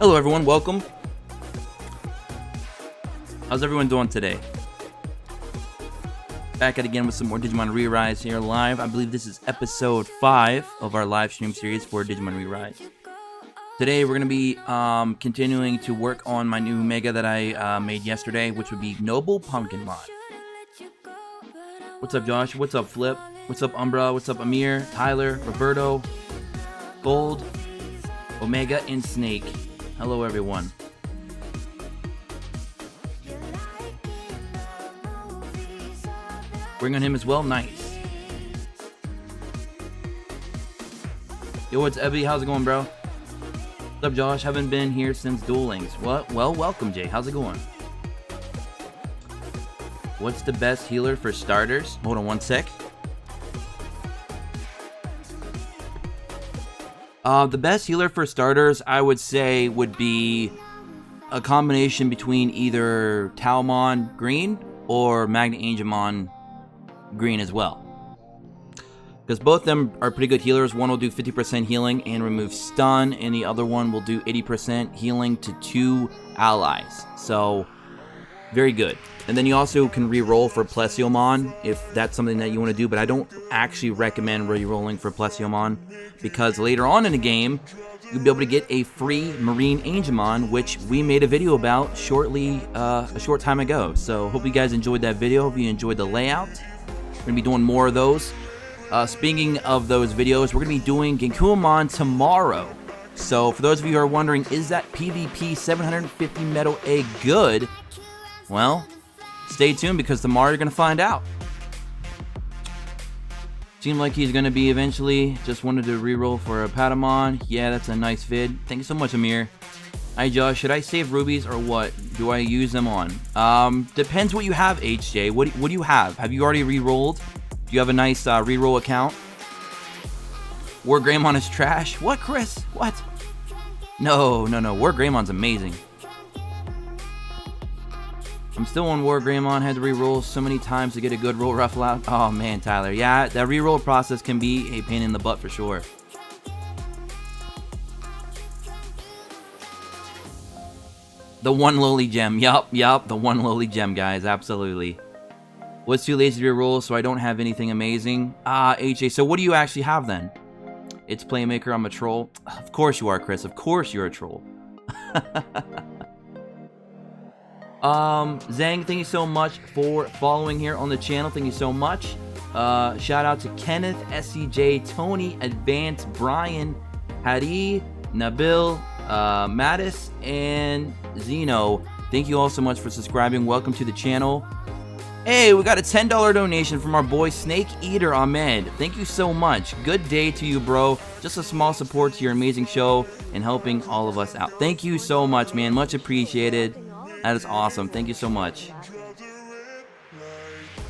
Hello everyone, welcome. How's everyone doing today? Back at again with some more Digimon ReArise here live. I believe this is episode 5 of our live stream series for Digimon ReArise. Today we're going to be continuing to work on my new Mega that I made yesterday, which would be Noble Pumpkinmon. What's up Josh? What's up Flip? What's up Umbra? What's up Amir? Tyler? Roberto? Gold? Omega? And Snake. Hello everyone. Bring on him as well, nice. Yo, what's Ebby? How's it going, bro? What's up, Josh? Haven't been here since Duel Links. What? Well, welcome, Jay. How's it going? What's the best healer for starters? Hold on one sec. The best healer for starters, I would say, would be a combination between either Taomon Green or Magna Angemon Green as well. Because both of them are pretty good healers. One will do 50% healing and remove stun, and the other one will do 80% healing to 2 allies. So, very good. And then you also can re-roll for Plesiomon if that's something that you want to do, but I don't actually recommend re-rolling for Plesiomon because later on in the game, you'll be able to get a free Marine Angemon, which we made a video about shortly, a short time ago. So, hope you guys enjoyed that video. Hope you enjoyed the layout. We're going to be doing more of those. Speaking of those videos, we're going to be doing Genkumon tomorrow. So, for those of you who are wondering, is that PvP 750 Metal Egg good? Well, stay tuned because tomorrow you're going to find out. Seemed like he's going to be eventually. Just wanted to reroll for a Patamon. Yeah, that's a nice vid. Thank you so much, Amir. Hi, Josh. Should I save rubies or what? Do I use them on? Depends what you have, HJ. What do you have? Have you already re-rolled? Do you have a nice reroll account? War Greymon is trash? What, Chris? What? No. War Greymon's amazing. I'm still on War Greymon. Had to re-roll so many times to get a good roll ruffle out. Oh, man, Tyler. Yeah, that re-roll process can be a pain in the butt for sure. The one lowly gem. Yup. The one lowly gem, guys. Absolutely. Was too lazy to re-roll, so I don't have anything amazing. HJ, so what do you actually have then? It's Playmaker. I'm a troll. Of course you are, Chris. Of course you're a troll. Zhang, thank you so much for following here on the channel. Thank you so much. Shout out to Kenneth, SCJ, Tony, Advance, Brian, Hadi, Nabil, Mattis, and Zeno. Thank you all so much for subscribing. Welcome to the channel. Hey, we got a $10 donation from our boy Snake Eater Ahmed. Thank you so much. Good day to you, bro. Just a small support to your amazing show and helping all of us out. Thank you so much, man. Much appreciated. That is awesome. Thank you so much.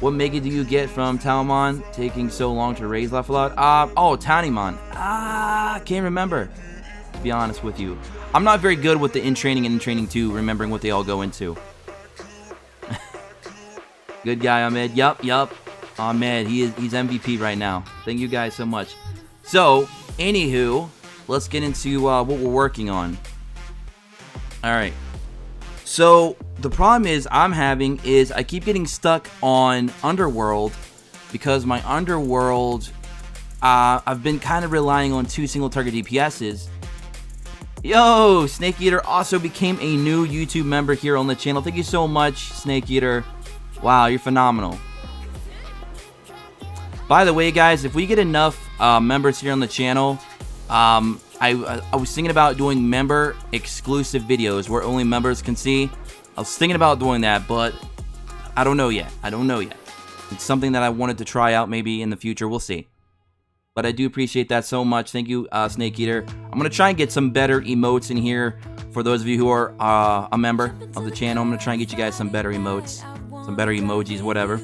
What Mega do you get from Taomon taking so long to raise level out? Oh, Tanimon. Can't remember, to be honest with you. I'm not very good with the in-training and in-training 2, remembering what they all go into. Good guy, Ahmed. Yup. Ahmed, he's MVP right now. Thank you guys so much. So, anywho, let's get into what we're working on. Alright. So, the problem I'm having is I keep getting stuck on Underworld because my Underworld, I've been kind of relying on 2 single target DPSs. Yo, Snake Eater also became a new YouTube member here on the channel. Thank you so much, Snake Eater. Wow, you're phenomenal. By the way, guys, if we get enough members here on the channel, I was thinking about doing member exclusive videos where only members can see. I was thinking about doing that, but I don't know yet. It's something that I wanted to try out maybe in the future. We'll see. But I do appreciate that so much. Thank you, Snake Eater. I'm going to try and get some better emotes in here for those of you who are a member of the channel. I'm going to try and get you guys some better emotes, some better emojis, whatever.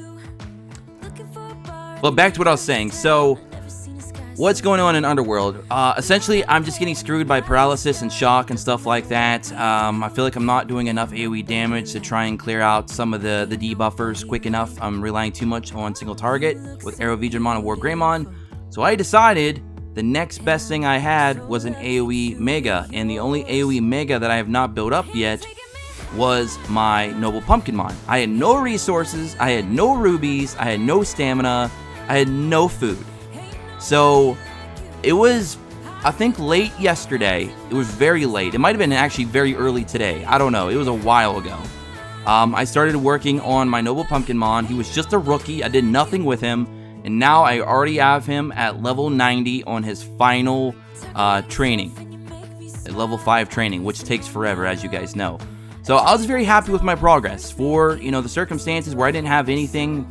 But back to what I was saying. So, what's going on in Underworld? Essentially, I'm just getting screwed by paralysis and shock and stuff like that. I feel like I'm not doing enough AoE damage to try and clear out some of the debuffers quick enough. I'm relying too much on single target with Arrow Digimon and War Greymon. So I decided the next best thing I had was an AoE Mega, and the only AoE Mega that I have not built up yet was my Noble Pumpkinmon. I had no resources, I had no rubies, I had no stamina, I had no food. So it was, I think, late yesterday. It was very late. It might have been actually very early today. I don't know. It was a while ago. I started working on my Noble Pumpkinmon. He was just a rookie. I did nothing with him. And now I already have him at level 90 on his final training. At level 5 training, which takes forever, as you guys know. So I was very happy with my progress. For, you know, the circumstances where I didn't have anything,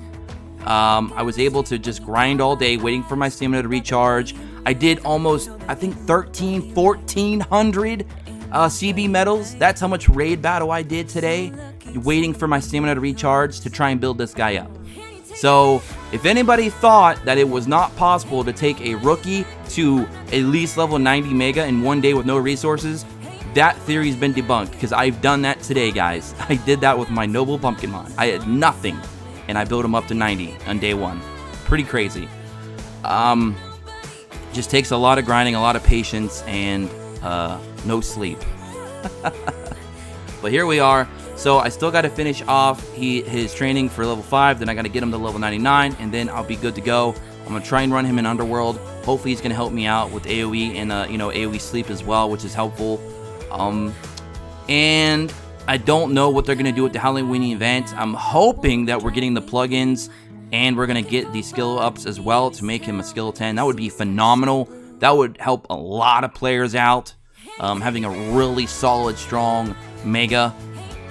I was able to just grind all day, waiting for my stamina to recharge. I did almost, I think, 1,400 CB medals. That's how much raid battle I did today, waiting for my stamina to recharge to try and build this guy up. So if anybody thought that it was not possible to take a rookie to at least level 90 Mega in one day with no resources, that theory's been debunked, because I've done that today, guys. I did that with my Noble Pumpkinmon. I had nothing, and I built him up to 90 on day 1. Pretty crazy. Just takes a lot of grinding, a lot of patience, and no sleep. But here we are. So I still got to finish off his training for level 5. Then I got to get him to level 99, and then I'll be good to go. I'm going to try and run him in Underworld. Hopefully he's going to help me out with AoE and AoE sleep as well, which is helpful. And I don't know what they're going to do with the Halloween event. I'm hoping that we're getting the plugins and we're going to get the skill ups as well to make him a skill 10. That would be phenomenal. That would help a lot of players out. Having a really solid, strong Mega,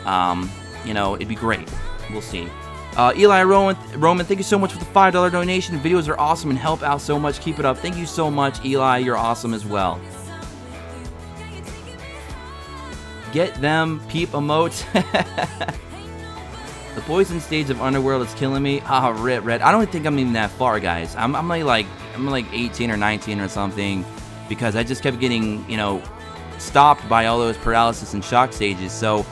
it'd be great. We'll see. Eli Roman, thank you so much for the $5 donation. The videos are awesome and help out so much. Keep it up. Thank you so much, Eli. You're awesome as well. Get them peep emotes. The poison stage of Underworld is killing me. Ah, Red. I don't think I'm even that far, guys. I'm like 18 or 19 or something, because I just kept getting, stopped by all those paralysis and shock stages. So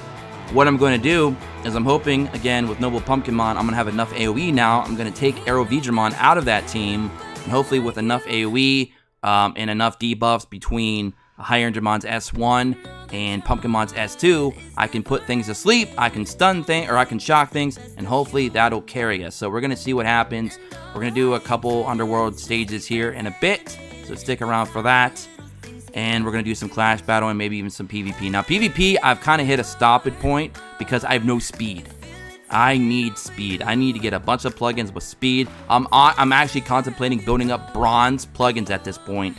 what I'm going to do is, I'm hoping, again, with Noble Pumpkinmon, I'm going to have enough AoE now. I'm going to take ReArise out of that team, and hopefully with enough AoE and enough debuffs between Higher-Endermon's S1 and Pumpkinmon's S2, I can put things to sleep, I can stun things, or I can shock things, and hopefully that'll carry us. So we're going to see what happens. We're going to do a couple Underworld stages here in a bit, so stick around for that. And we're going to do some Clash Battle and maybe even some PvP. Now, PvP, I've kind of hit a stoppage point because I have no speed. I need speed. I need to get a bunch of plugins with speed. I'm actually contemplating building up bronze plugins at this point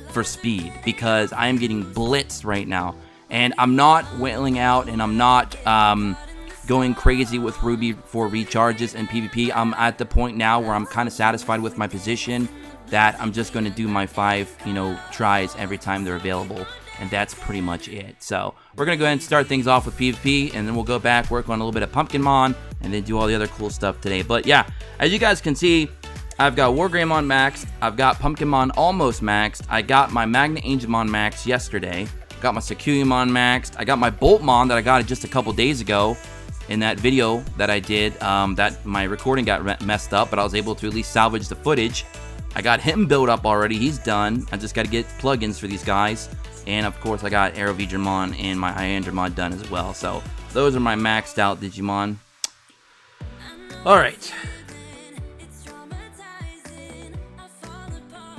for speed, because I am getting blitzed right now. And I'm not wailing out, and I'm not going crazy with Ruby for recharges and PvP. I'm at the point now where I'm kind of satisfied with my position, that I'm just going to do my 5, tries every time they're available. And that's pretty much it. So we're going to go ahead and start things off with PvP, and then we'll go back, work on a little bit of Pumpkinmon, and then do all the other cool stuff today. But yeah, as you guys can see, I've got Wargreymon maxed, I've got Pumpkinmon almost maxed, I got my Magna-Angemon maxed yesterday, got my Succulumon maxed, I got my Boltmon that I got just a couple days ago in that video that I did, that my recording got messed up, but I was able to at least salvage the footage. I got him built up already, he's done. I just got to get plugins for these guys. And of course I got ReArise and my Higher-Endermon done as well. So those are my maxed out Digimon. Alright.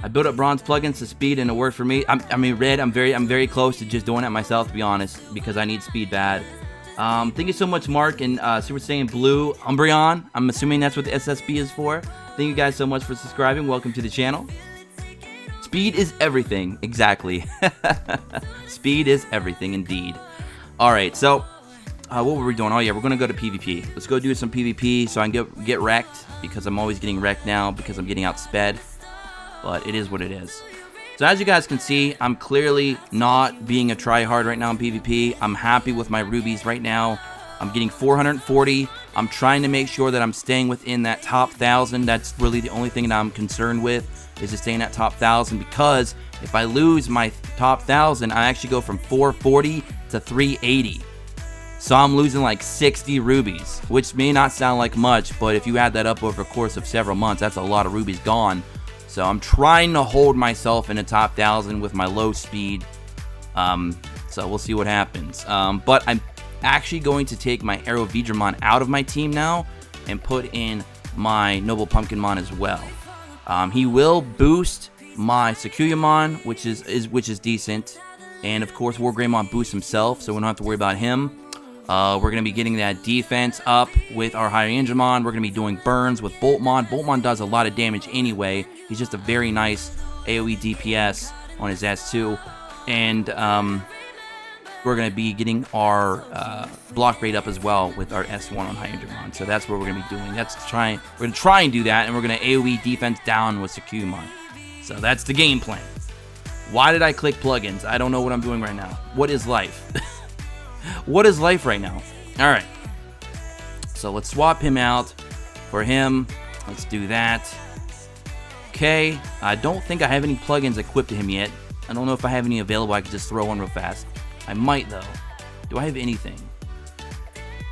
I built up bronze plugins to speed, and it worked for me. Red, I'm very close to just doing it myself, to be honest, because I need speed bad. Thank you so much, Mark, and Super Saiyan Blue Umbreon. I'm assuming that's what the SSB is for. Thank you guys so much for subscribing. Welcome to the channel. Speed is everything. Exactly. Speed is everything indeed. Alright, so what were we doing? Oh yeah, we're going to go to PvP. Let's go do some PvP so I can get wrecked, because I'm always getting wrecked now because I'm getting outsped. But it is what it is. So as you guys can see, I'm clearly not being a tryhard right now in PvP. I'm happy with my rubies right now. I'm getting 440. I'm trying to make sure that I'm staying within that top 1,000. That's really the only thing that I'm concerned with, is to stay in that top 1,000, because if I lose my top 1,000, I actually go from 440 to 380. So I'm losing like 60 rubies, which may not sound like much, but if you add that up over the course of several months, that's a lot of rubies gone. So I'm trying to hold myself in the top 1,000 with my low speed. So we'll see what happens. But I'm actually going to take my Arrow Digimon out of my team now and put in my Noble Pumpkinmon as well. He will boost my Sakuyamon, which is decent. And of course, Wargreymon boosts himself, so we don't have to worry about him. We're going to be getting that defense up with our Hyangemon. We're going to be doing burns with Boltmon. Boltmon does a lot of damage anyway. He's just a very nice AoE DPS on his S2. And we're going to be getting our block rate up as well with our S1 on Hyangemon. So that's what we're going to be doing. We're going to try and do that, and we're going to AoE defense down with Sakuyamon. So that's the game plan. Why did I click plugins? I don't know what I'm doing right now. What is life? What is life right now? Alright. So let's swap him out for him. Let's do that. Okay. I don't think I have any plugins equipped to him yet. I don't know if I have any available. I could just throw one real fast. I might, though. Do I have anything?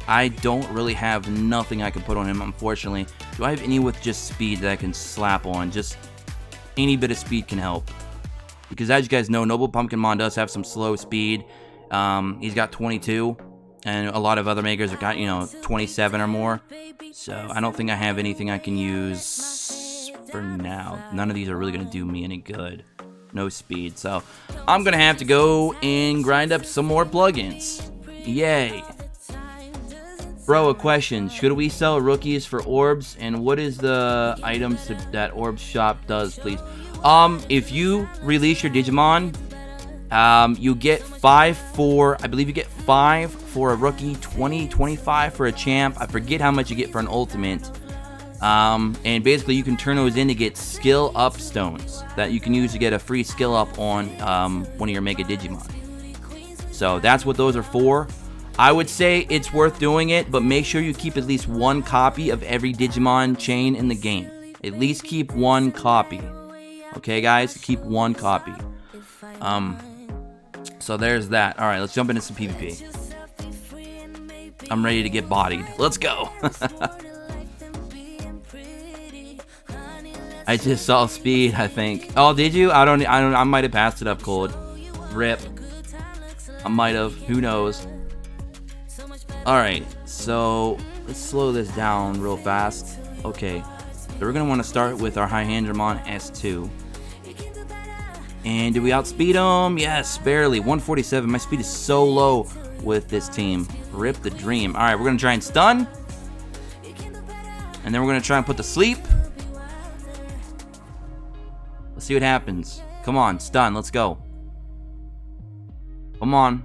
I don't really have nothing I can put on him, unfortunately. Do I have any with just speed that I can slap on? Just any bit of speed can help. Because as you guys know, Noble Pumpkinmon does have some slow speed. He's got 22, and a lot of other makers have got, 27 or more. So I don't think I have anything I can use for now. None of these are really going to do me any good. No speed. So I'm going to have to go and grind up some more plugins. Yay. Bro, a question. Should we sell rookies for orbs? And what is the items that orb shop does, please? If you release your Digimon, you get 5 for, I believe you get 5 for a rookie, 20, 25 for a champ. I forget how much you get for an ultimate. And basically you can turn those in to get skill up stones that you can use to get a free skill up on one of your Mega Digimon. So that's what those are for. I would say it's worth doing it, but make sure you keep at least 1 copy of every Digimon chain in the game. At least keep 1 copy. Okay, guys? Keep 1 copy. So there's that. Alright, let's jump into some PvP. I'm ready to get bodied. Let's go! I just saw speed, I think. Oh, did you? I might have passed it up cold. Rip. I might have. Who knows? Alright, so let's slow this down real fast. Okay, so we're going to want to start with our Hyangemon S2. And did we outspeed him? Yes, barely. 147. My speed is so low with this team. Rip the dream. Alright, we're going to try and stun. And then we're going to try and put to sleep. Let's see what happens. Come on, stun. Let's go. Come on.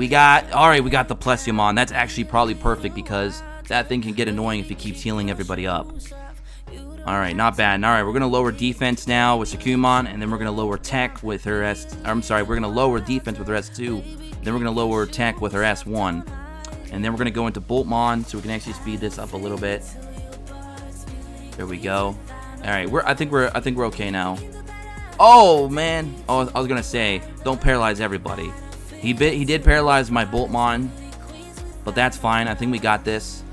Alright, we got the Plesiomon. That's actually probably perfect because that thing can get annoying if it keeps healing everybody up. Alright, not bad. Alright, we're going to lower defense now with Sakuyamon, and then we're going to lower tech with her we're going to lower defense with her S2, then we're going to lower tech with her S1, and then we're going to go into Boltmon so we can actually speed this up a little bit. There we go. Alright, I think we're okay now. Oh, man. Oh, I was going to say, don't paralyze everybody. He did paralyze my Boltmon, but that's fine. I think we got this.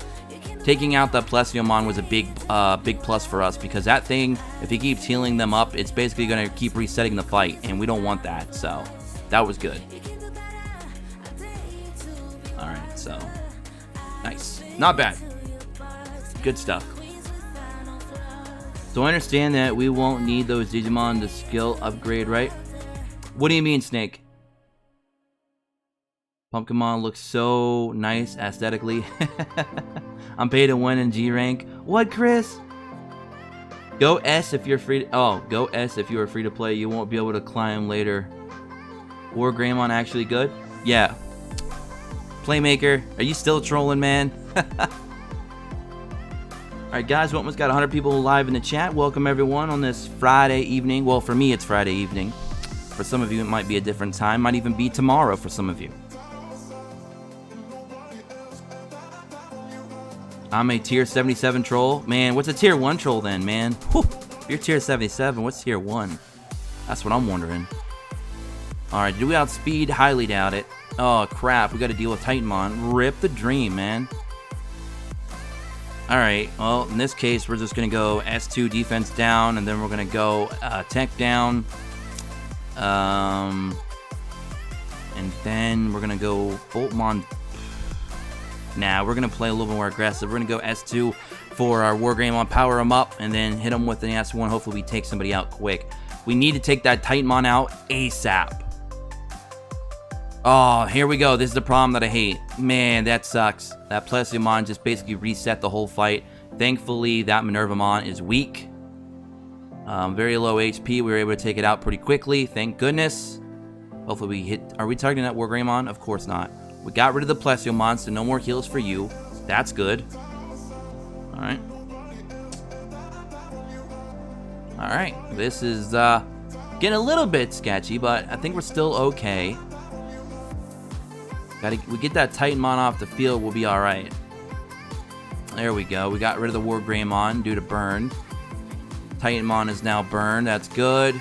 Taking out the Plesiomon was a big plus for us because that thing, if he keeps healing them up, it's basically going to keep resetting the fight, and we don't want that. So that was good. All right, so nice, not bad, good stuff. So I understand that we won't need those Digimon to skill upgrade, right? What do you mean, Snake? Pumpkinmon looks so nice aesthetically. I'm paid to win in G rank. What, Chris? Go S if you're free. Go S if you are free to play. You won't be able to climb later. Wargreymon actually good? Yeah. Playmaker, are you still trolling, man? Alright, guys, we almost got 100 people live in the chat. Welcome, everyone, on this Friday evening. Well, for me, it's Friday evening. For some of you, it might be a different time. Might even be tomorrow for some of you. I'm a tier 77 troll. Man, what's a tier 1 troll then, man? Whew. If you're tier 77, what's tier 1? That's what I'm wondering. Alright, do we outspeed? Highly doubt it. Oh, crap. We got to deal with Titanmon. Rip the dream, man. Alright, well, in this case, we're just going to go S2 defense down, and then we're going to go tech down. And then we're going to go Boltmon. Nah, we're going to play a little bit more aggressive. We're going to go S2 for our Wargreymon, power him up, and then hit him with an S1. Hopefully we take somebody out quick. We need to take that Titanmon out ASAP. Oh, here we go. This is the problem that I hate. Man, that sucks. That Plesiomon just basically reset the whole fight. Thankfully, that Minervamon is weak. Very low HP. We were able to take it out pretty quickly. Thank goodness. Hopefully we hit... Are we targeting that Wargreymon? Of course not. We got rid of the Plesiomon, so no more heals for you. That's good. Alright. Alright. This is getting a little bit sketchy, but I think we're still okay. We get that Titanmon off the field, we'll be alright. There we go. We got rid of the Wargreymon due to burn. Titanmon is now burned. That's good.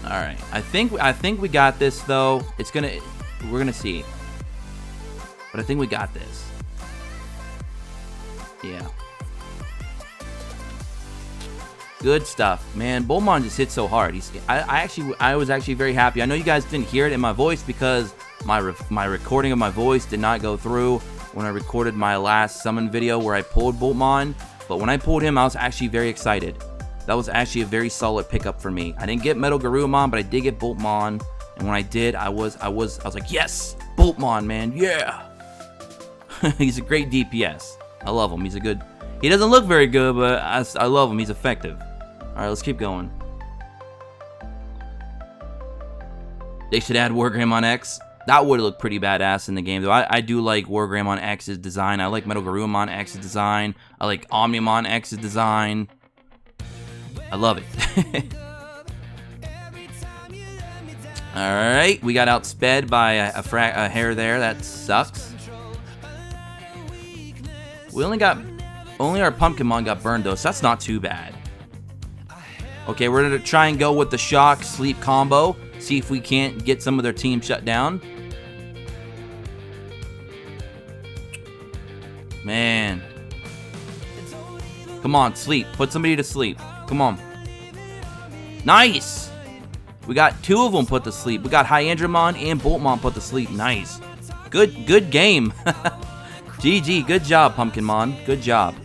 Alright. I think we got this though. We're gonna see. But I think we got this. Yeah. Good stuff, man. Boltmon just hit so hard. I was actually very happy. I know you guys didn't hear it in my voice because my recording of my voice did not go through when I recorded my last summon video where I pulled Boltmon. But when I pulled him, I was actually very excited. That was actually a very solid pickup for me. I didn't get Metal Garurumon, but I did get Boltmon. And when I did, I was like, yes, Boltmon, man, yeah. He's a great DPS. I love him. He's a good. He doesn't look very good, but I love him. He's effective. Alright, let's keep going. They should add Wargreymon X. That would look pretty badass in the game, though. I do like Wargreymon X's design. I like Metal Garurumon X's design. I like Omnimon X's design. I love it. Alright, we got outsped by a hair there. That sucks. Only our Pumpkinmon got burned, though, so that's not too bad. Okay, we're going to try and go with the Shock Sleep combo. See if we can't get some of their team shut down. Man. Come on, sleep. Put somebody to sleep. Come on. Nice! We got two of them put to sleep. We got Hyandramon and Boltmon put to sleep. Nice. Good game. GG. Good job, Pumpkinmon. Good job.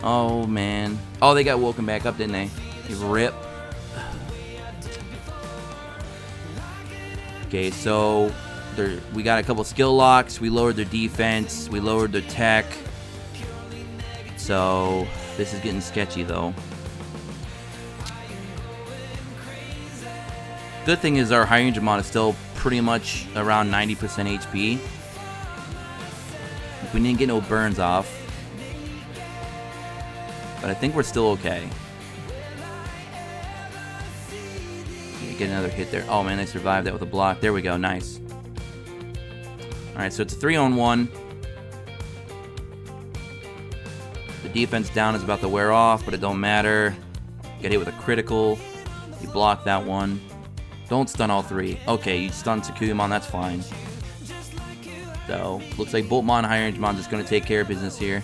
Oh, man. Oh, they got woken back up, didn't they? Rip. Okay, so we got a couple skill locks. We lowered their defense. We lowered their tech. So this is getting sketchy, though. Good thing is our Hyandramon is still pretty much around 90% HP. We didn't get no burns off. But I think we're still okay. Get another hit there. Oh man, they survived that with a block. There we go. Nice. Alright, so it's a 3-on-1. The defense down is about to wear off, but it don't matter. Get hit with a critical. You block that one. Don't stun all three. Okay, you stun Tsukuyamon, that's fine. So, looks like Boltmon Hyandramon just going to take care of business here.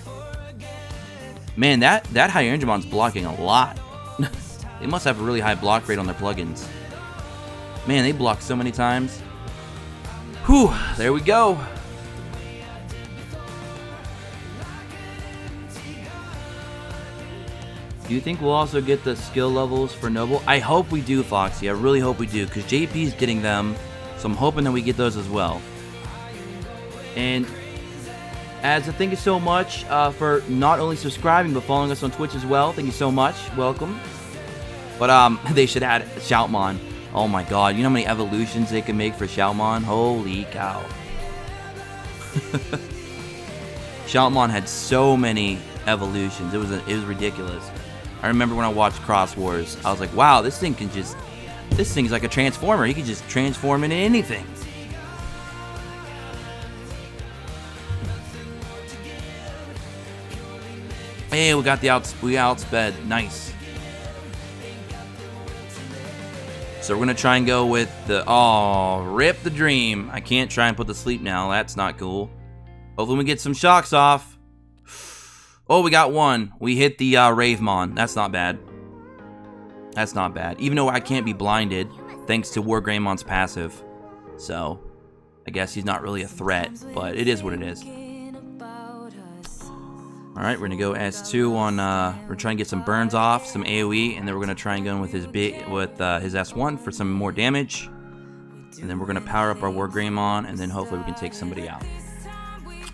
Man, that Hyandramon's blocking a lot. They must have a really high block rate on their plugins. Man, they block so many times. Whew, there we go. Do you think we'll also get the skill levels for Noble? I hope we do, Foxy. I really hope we do, because JP's getting them, so I'm hoping that we get those as well. And Ads, thank you so much for not only subscribing, but following us on Twitch as well. Thank you so much. Welcome. But they should add Shoutmon. Oh my god, you know how many evolutions they can make for Shoutmon? Holy cow. Shoutmon had so many evolutions. It was ridiculous. I remember when I watched Cross Wars, I was like, wow, this thing's like a transformer. He can just transform into anything. Hey, we got we outsped. Nice. So we're going to try and go with the... Oh, rip the dream. I can't try and put the sleep now. That's not cool. Hopefully we get some shocks off. Oh, we got one. We hit the Ravemon. That's not bad. That's not bad. Even though I can't be blinded, thanks to Wargreymmon's passive. So, I guess he's not really a threat, but it is what it is. Alright, we're going to go S2 on, we're trying to get some burns off, some AoE, and then we're going to try and go in with his his S1 for some more damage. And then we're going to power up our Wargreymon, and then hopefully we can take somebody out.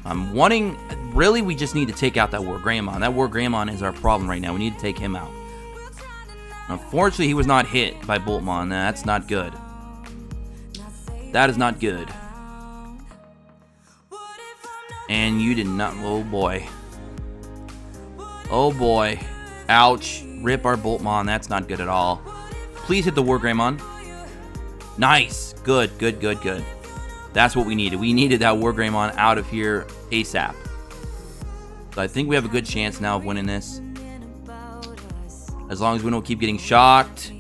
I'm wanting, really we just need to take out that Wargreymon. That Wargreymon is our problem right now. We need to take him out. Unfortunately, he was not hit by Boltmon. That's not good. That is not good. And you did not, oh boy. Oh boy. Ouch. Rip our Boltmon. That's not good at all. Please hit the Wargreymon. Nice. Good, good, good, good. That's what we needed. We needed that Wargreymon out of here ASAP. So I think we have a good chance now of winning this. As long as we don't keep getting shocked.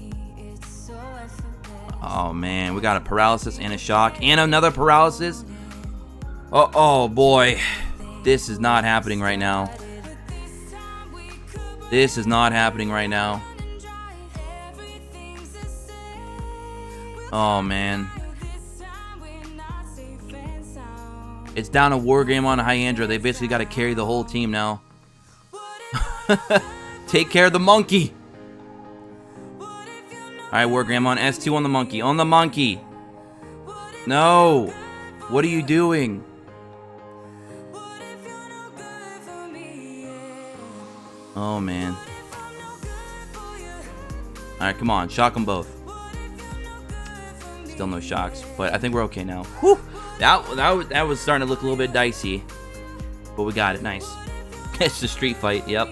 Oh man, we got a paralysis and a shock and another paralysis. Oh boy. This is not happening right now. This is not happening right now. Oh man. It's down to Wargreymon and Hyandra. They basically got to carry the whole team now. Take care of the monkey. Alright, Wargreymon. S2 on the monkey. On the monkey. No. What are you doing? Oh, man. Alright, come on. Shock them both. Still no shocks. But I think we're okay now. Whew. That was starting to look a little bit dicey. But we got it. Nice. It's the street fight. Yep.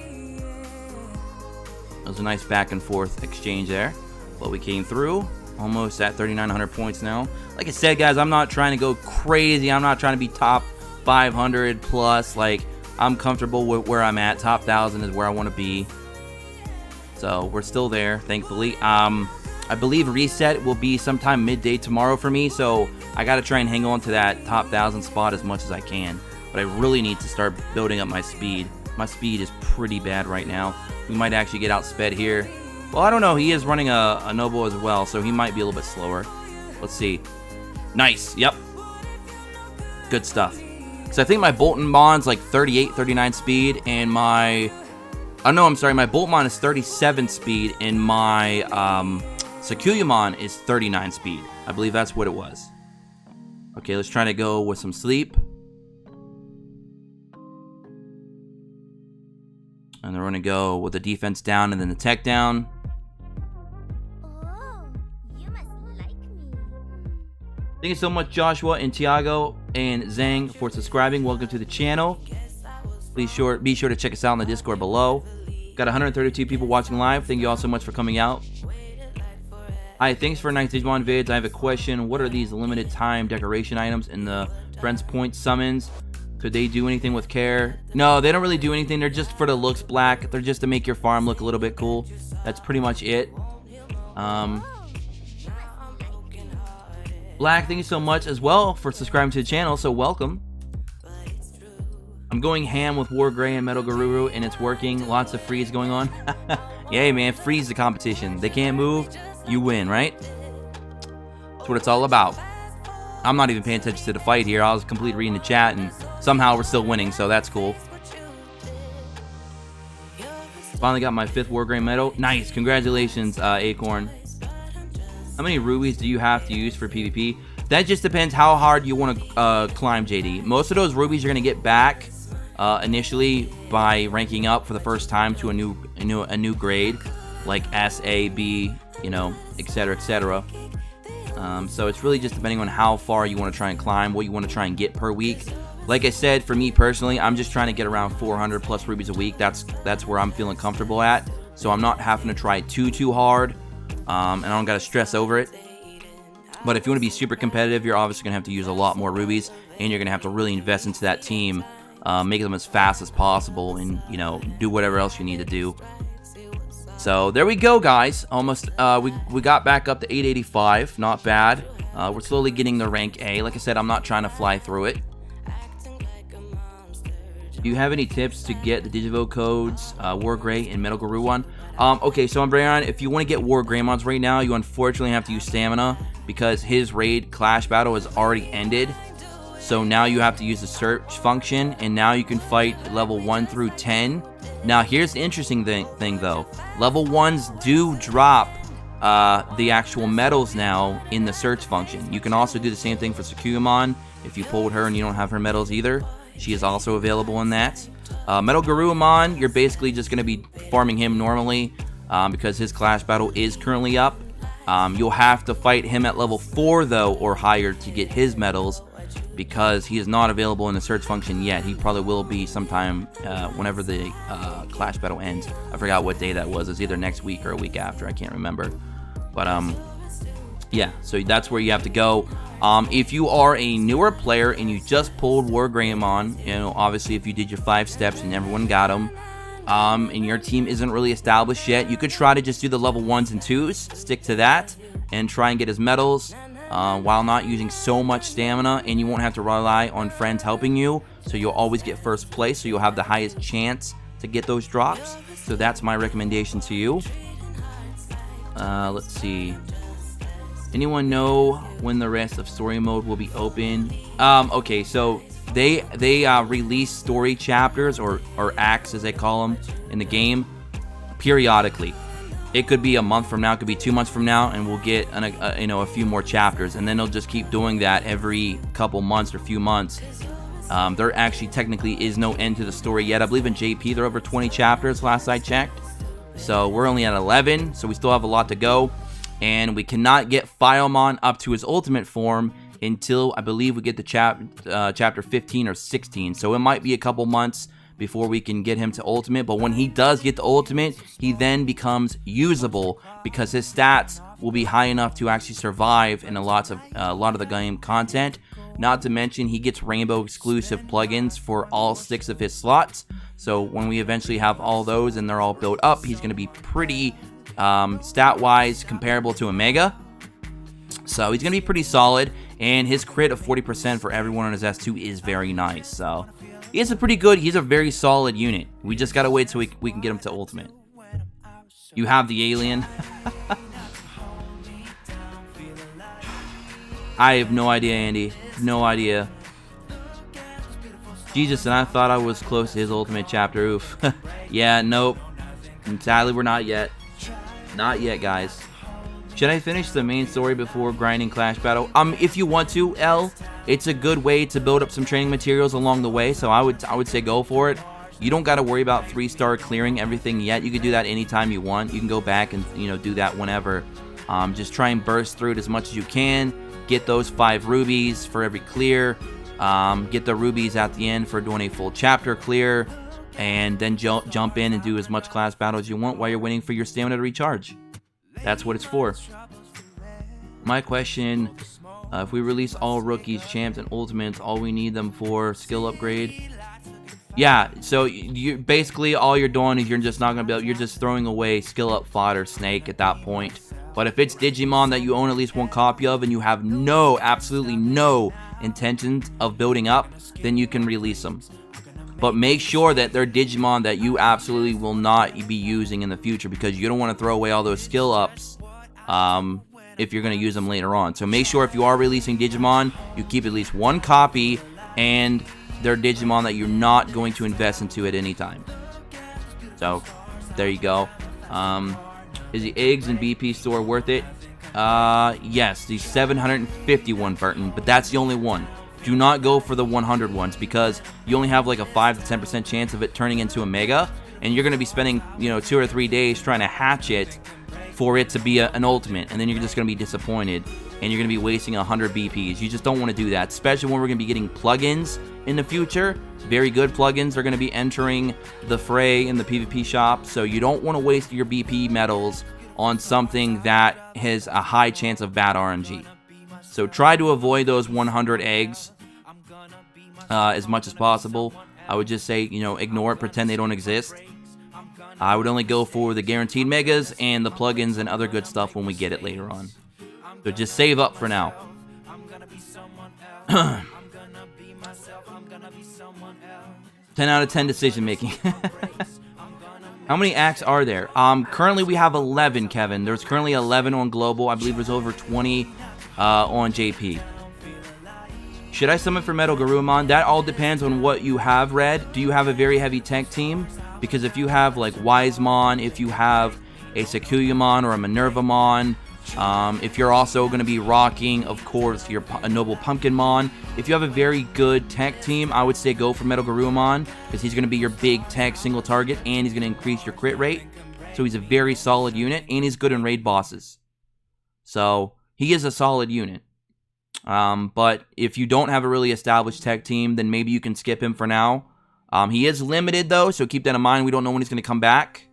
That was a nice back and forth exchange there. But we came through. Almost at 3,900 points now. Like I said, guys, I'm not trying to go crazy. I'm not trying to be top 500 plus. Like, I'm comfortable with where I'm at. Top 1,000 is where I want to be. So, we're still there, thankfully. I believe reset will be sometime midday tomorrow for me. So, I got to try and hang on to that top 1,000 spot as much as I can. But I really need to start building up my speed. My speed is pretty bad right now. We might actually get outsped here. Well, I don't know. He is running a Noble as well, so he might be a little bit slower. Let's see. Nice. Yep. Good stuff. So I think my Boltmon's like 38, 39 speed, and my... Oh, no, I'm sorry. My Boltmon is 37 speed, and my Sukulimon is 39 speed. I believe that's what it was. Okay, let's try to go with some sleep. And they're going to go with the defense down and then the tech down. Oh, you must like me. Thank you so much, Joshua and Tiago and Zhang, for subscribing. Welcome to the channel. Please be sure to check us out in the Discord below. Got 132 people watching live. Thank you all so much for coming out. Hi, thanks for nice Digimon vids. I have a question. What are these limited time decoration items in the Friends Point summons? Could they do anything with care? No, they don't really do anything. They're just for the looks black. They're just to make your farm look a little bit cool. That's pretty much it. Black, thank you so much as well for subscribing to the channel. So welcome. I'm going ham with Wargrey and Metal Garuru, and it's working. Lots of freeze going on. Yay, man. Freeze the competition. They can't move. You win, right? That's what it's all about. I'm not even paying attention to the fight here. I was completely reading the chat, and somehow we're still winning, so that's cool. Finally got my 5th Wargrey medal. Nice. Congratulations, Acorn. How many rubies do you have to use for PvP? That just depends how hard you want to climb, JD. Most of those rubies you're going to get back initially by ranking up for the first time to a new grade, like S, A, B, you know, etc., etc. So it's really just depending on how far you want to try and climb, what you want to try and get per week. Like I said, for me personally, I'm just trying to get around 400 plus rubies a week. That's where I'm feeling comfortable at. So I'm not having to try too hard, and I don't got to stress over it. But if you want to be super competitive, you're obviously going to have to use a lot more rubies, and you're going to have to really invest into that team, make them as fast as possible, and, you know, do whatever else you need to do. So there we go, guys. Almost, we got back up to 885. Not bad. We're slowly getting the rank A. Like I said, I'm not trying to fly through it. Do you have any tips to get the Digivo codes, War Grey and Metal Guru one? Okay, so on Brayon, if you want to get War Greymons right now, you unfortunately have to use stamina because his raid clash battle has already ended. So now you have to use the search function, and now you can fight level 1 through 10. Now here's the interesting thing though. Level 1s do drop the actual medals now in the search function. You can also do the same thing for Sukuumon if you pulled her and you don't have her medals either. She is also available in that. Metal Garurumon, you're basically just going to be farming him normally because his clash battle is currently up. You'll have to fight him at level 4 though or higher to get his medals because he is not available in the search function yet. He probably will be sometime whenever the clash battle ends. I forgot what day that was. It's either next week or a week after. I can't remember. But yeah, so that's where you have to go. If you are a newer player and you just pulled War Greymon, you know, obviously if you did your 5 steps and everyone got them, and your team isn't really established yet, you could try to just do the level 1s and 2s, stick to that, and try and get his medals while not using so much stamina, and you won't have to rely on friends helping you, so you'll always get first place, so you'll have the highest chance to get those drops. So that's my recommendation to you. Let's see. Anyone know when the rest of story mode will be open? Okay, so they release story chapters or acts as they call them in the game periodically. It could be a month from now, it could be 2 months from now, and we'll get a few more chapters, and then they'll just keep doing that every couple months or few months. There actually technically is no end to the story yet. I believe in JP they're over 20 chapters last I checked. So we're only at 11, so we still have a lot to go. And we cannot get Filemon up to his ultimate form until I believe we get to chapter 15 or 16. So it might be a couple months before we can get him to ultimate. But when he does get the ultimate, he then becomes usable because his stats will be high enough to actually survive in a lot of the game content. Not to mention he gets rainbow exclusive plugins for all 6 of his slots. So when we eventually have all those and they're all built up, he's going to be pretty stat-wise comparable to Omega. So he's going to be pretty solid, and his crit of 40% for everyone on his S2 is very nice. So he's a very solid unit. We just got to wait till we can get him to ultimate. You have the alien. I have no idea, Andy. No idea. Jesus, and I thought I was close to his ultimate chapter. Oof. Yeah, nope. And sadly, we're not yet. Not yet, guys. Should I finish the main story before grinding Clash Battle? If you want to, L, it's a good way to build up some training materials along the way, so I would say go for it. You don't got to worry about 3-star clearing everything yet. You can do that anytime you want. You can go back and, do that whenever. Just try and burst through it as much as you can. Get those 5 rubies for every clear. Get the rubies at the end for doing a full chapter clear. And then jump in and do as much class battle as you want while you're waiting for your stamina to recharge. That's what it's for. My question, if we release all rookies, champs, and ultimates, all we need them for skill upgrade? Yeah, so you basically all you're doing is you're just not going to be able, you're just throwing away skill up fodder snake at that point. But if it's Digimon that you own at least 1 copy of and you have absolutely no intentions of building up, then you can release them. But make sure that they're Digimon that you absolutely will not be using in the future because you don't want to throw away all those skill ups if you're going to use them later on. So make sure if you are releasing Digimon, you keep at least 1 copy and they're Digimon that you're not going to invest into at any time. So there you go. Is the eggs and BP store worth it? Yes, the 751 Burton, but that's the only one. Do not go for the 100 ones because you only have like a 5 to 10% chance of it turning into a mega, and you're going to be spending 2 or 3 days trying to hatch it for it to be an ultimate, and then you're just going to be disappointed, and you're going to be wasting 100 BPs. You just don't want to do that, especially when we're going to be getting plugins in the future. Very good plugins are going to be entering the fray in the PvP shop, so you don't want to waste your BP medals on something that has a high chance of bad RNG. So try to avoid those 100 eggs as much as possible. I would just say, ignore it, pretend they don't exist. I would only go for the guaranteed megas and the plugins and other good stuff when we get it later on. So just save up for now. 10 out of 10 decision making. How many acts are there? Currently we have 11, Kevin. There's currently 11 on Global. I believe there's over 20 on JP. Should I summon for Metal Garurumon? That all depends on what you have, Red. Do you have a very heavy tank team? Because if you have like Wisemon, if you have a Sakuyamon or a Minervamon, if you're also going to be rocking, of course, your Noble Pumpkinmon. If you have a very good tech team, I would say go for Metal Garurumon, because he's going to be your big tech single target, and he's going to increase your crit rate. So he's a very solid unit, and he's good in raid bosses. So he is a solid unit. But if you don't have a really established tech team, then maybe you can skip him for now. He is limited, though, so keep that in mind. We don't know when he's going to come back.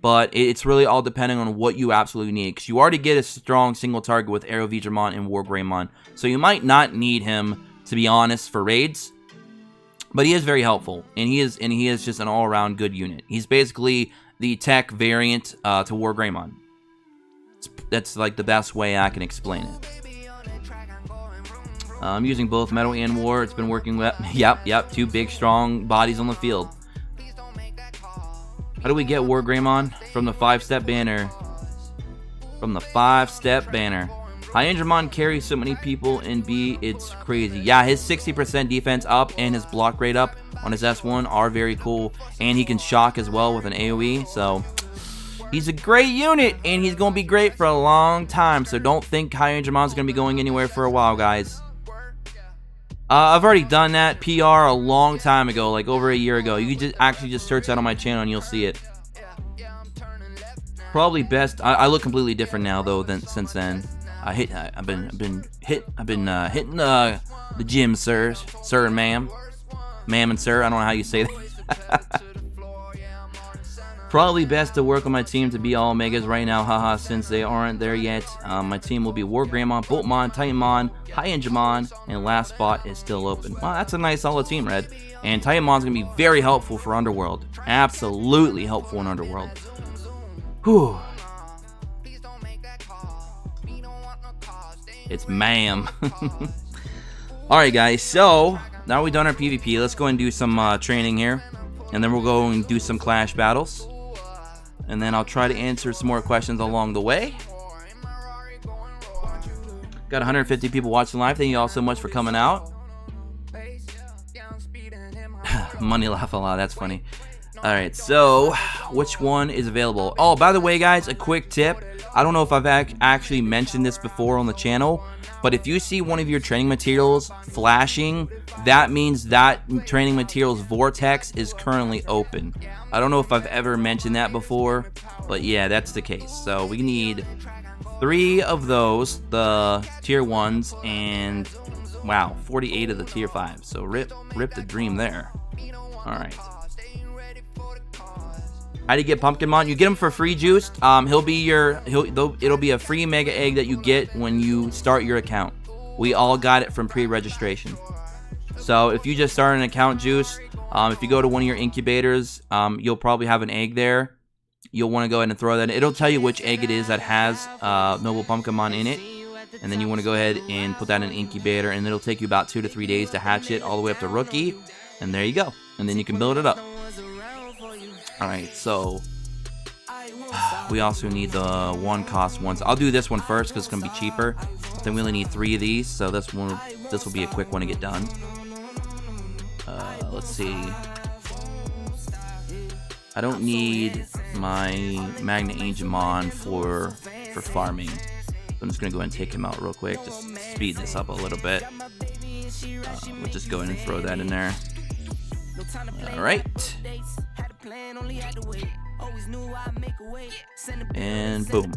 But it's really all depending on what you absolutely need. Because you already get a strong single target with Aero Vidramon and War Greymon. So you might not need him, to be honest, for raids. But he is very helpful. And he is just an all-around good unit. He's basically the tech variant to War Greymon. That's like the best way I can explain it. I'm using both Metal and War. It's been working well. Yep. Two big, strong bodies on the field. How do we get War Greymon? From the 5-step banner. From the 5-step banner. Hyandramon carries so many people in B, it's crazy. Yeah, his 60% defense up and his block rate up on his S1 are very cool. And he can shock as well with an AoE. So, he's a great unit. And he's going to be great for a long time. So, don't think Hyandramon's going to be going anywhere for a while, guys. I've already done that PR a long time ago, like over a year ago. You can just search that on my channel and you'll see it. Probably best. I look completely different now though since then. I've been hitting the gym, sir and ma'am, and sir. I don't know how you say that. Probably best to work on my team to be all megas right now, haha, since they aren't there yet. My team will be War Greymon, Boltmon, Titanmon, Hyandramon, and last spot is still open. Wow, that's a nice solid team, Red. And Titanmon's going to be very helpful for Underworld. Absolutely helpful in Underworld. Whew. It's ma'am. Alright guys, so now we've done our PvP. Let's go and do some training here. And then we'll go and do some clash battles. And then I'll try to answer some more questions along the way. Got 150 people watching live. Thank you all so much for coming out. Money laugh a lot. That's funny. Alright, so which one is available? Oh, by the way, guys, a quick tip. I don't know if I've actually mentioned this before on the channel, but if you see one of your training materials flashing, that means that training material's vortex is currently open. I don't know if I've ever mentioned that before, but yeah, that's the case. So we need 3 of those, the tier 1s, and wow, 48 of the tier 5s. So rip the dream there. Alright. How do you get Pumpkinmon? You get him for free, Juice. It'll be a free mega egg that you get when you start your account. We all got it from pre-registration. So if you just start an account, Juice, if you go to one of your incubators, you'll probably have an egg there. You'll want to go ahead and throw that in. It'll tell you which egg it is that has Noble Pumpkinmon in it. And then you want to go ahead and put that in an incubator, and it'll take you about 2 to 3 days to hatch it all the way up to rookie. And there you go. And then you can build it up. Alright, so we also need the 1-cost ones. I'll do this one first because it's going to be cheaper. Then we only need 3 of these, so this will be a quick one to get done. Let's see. I don't need my Magna-Angemon for farming. So I'm just going to go ahead and take him out real quick. Just speed this up a little bit. We'll just go ahead and throw that in there. Alright. And boom.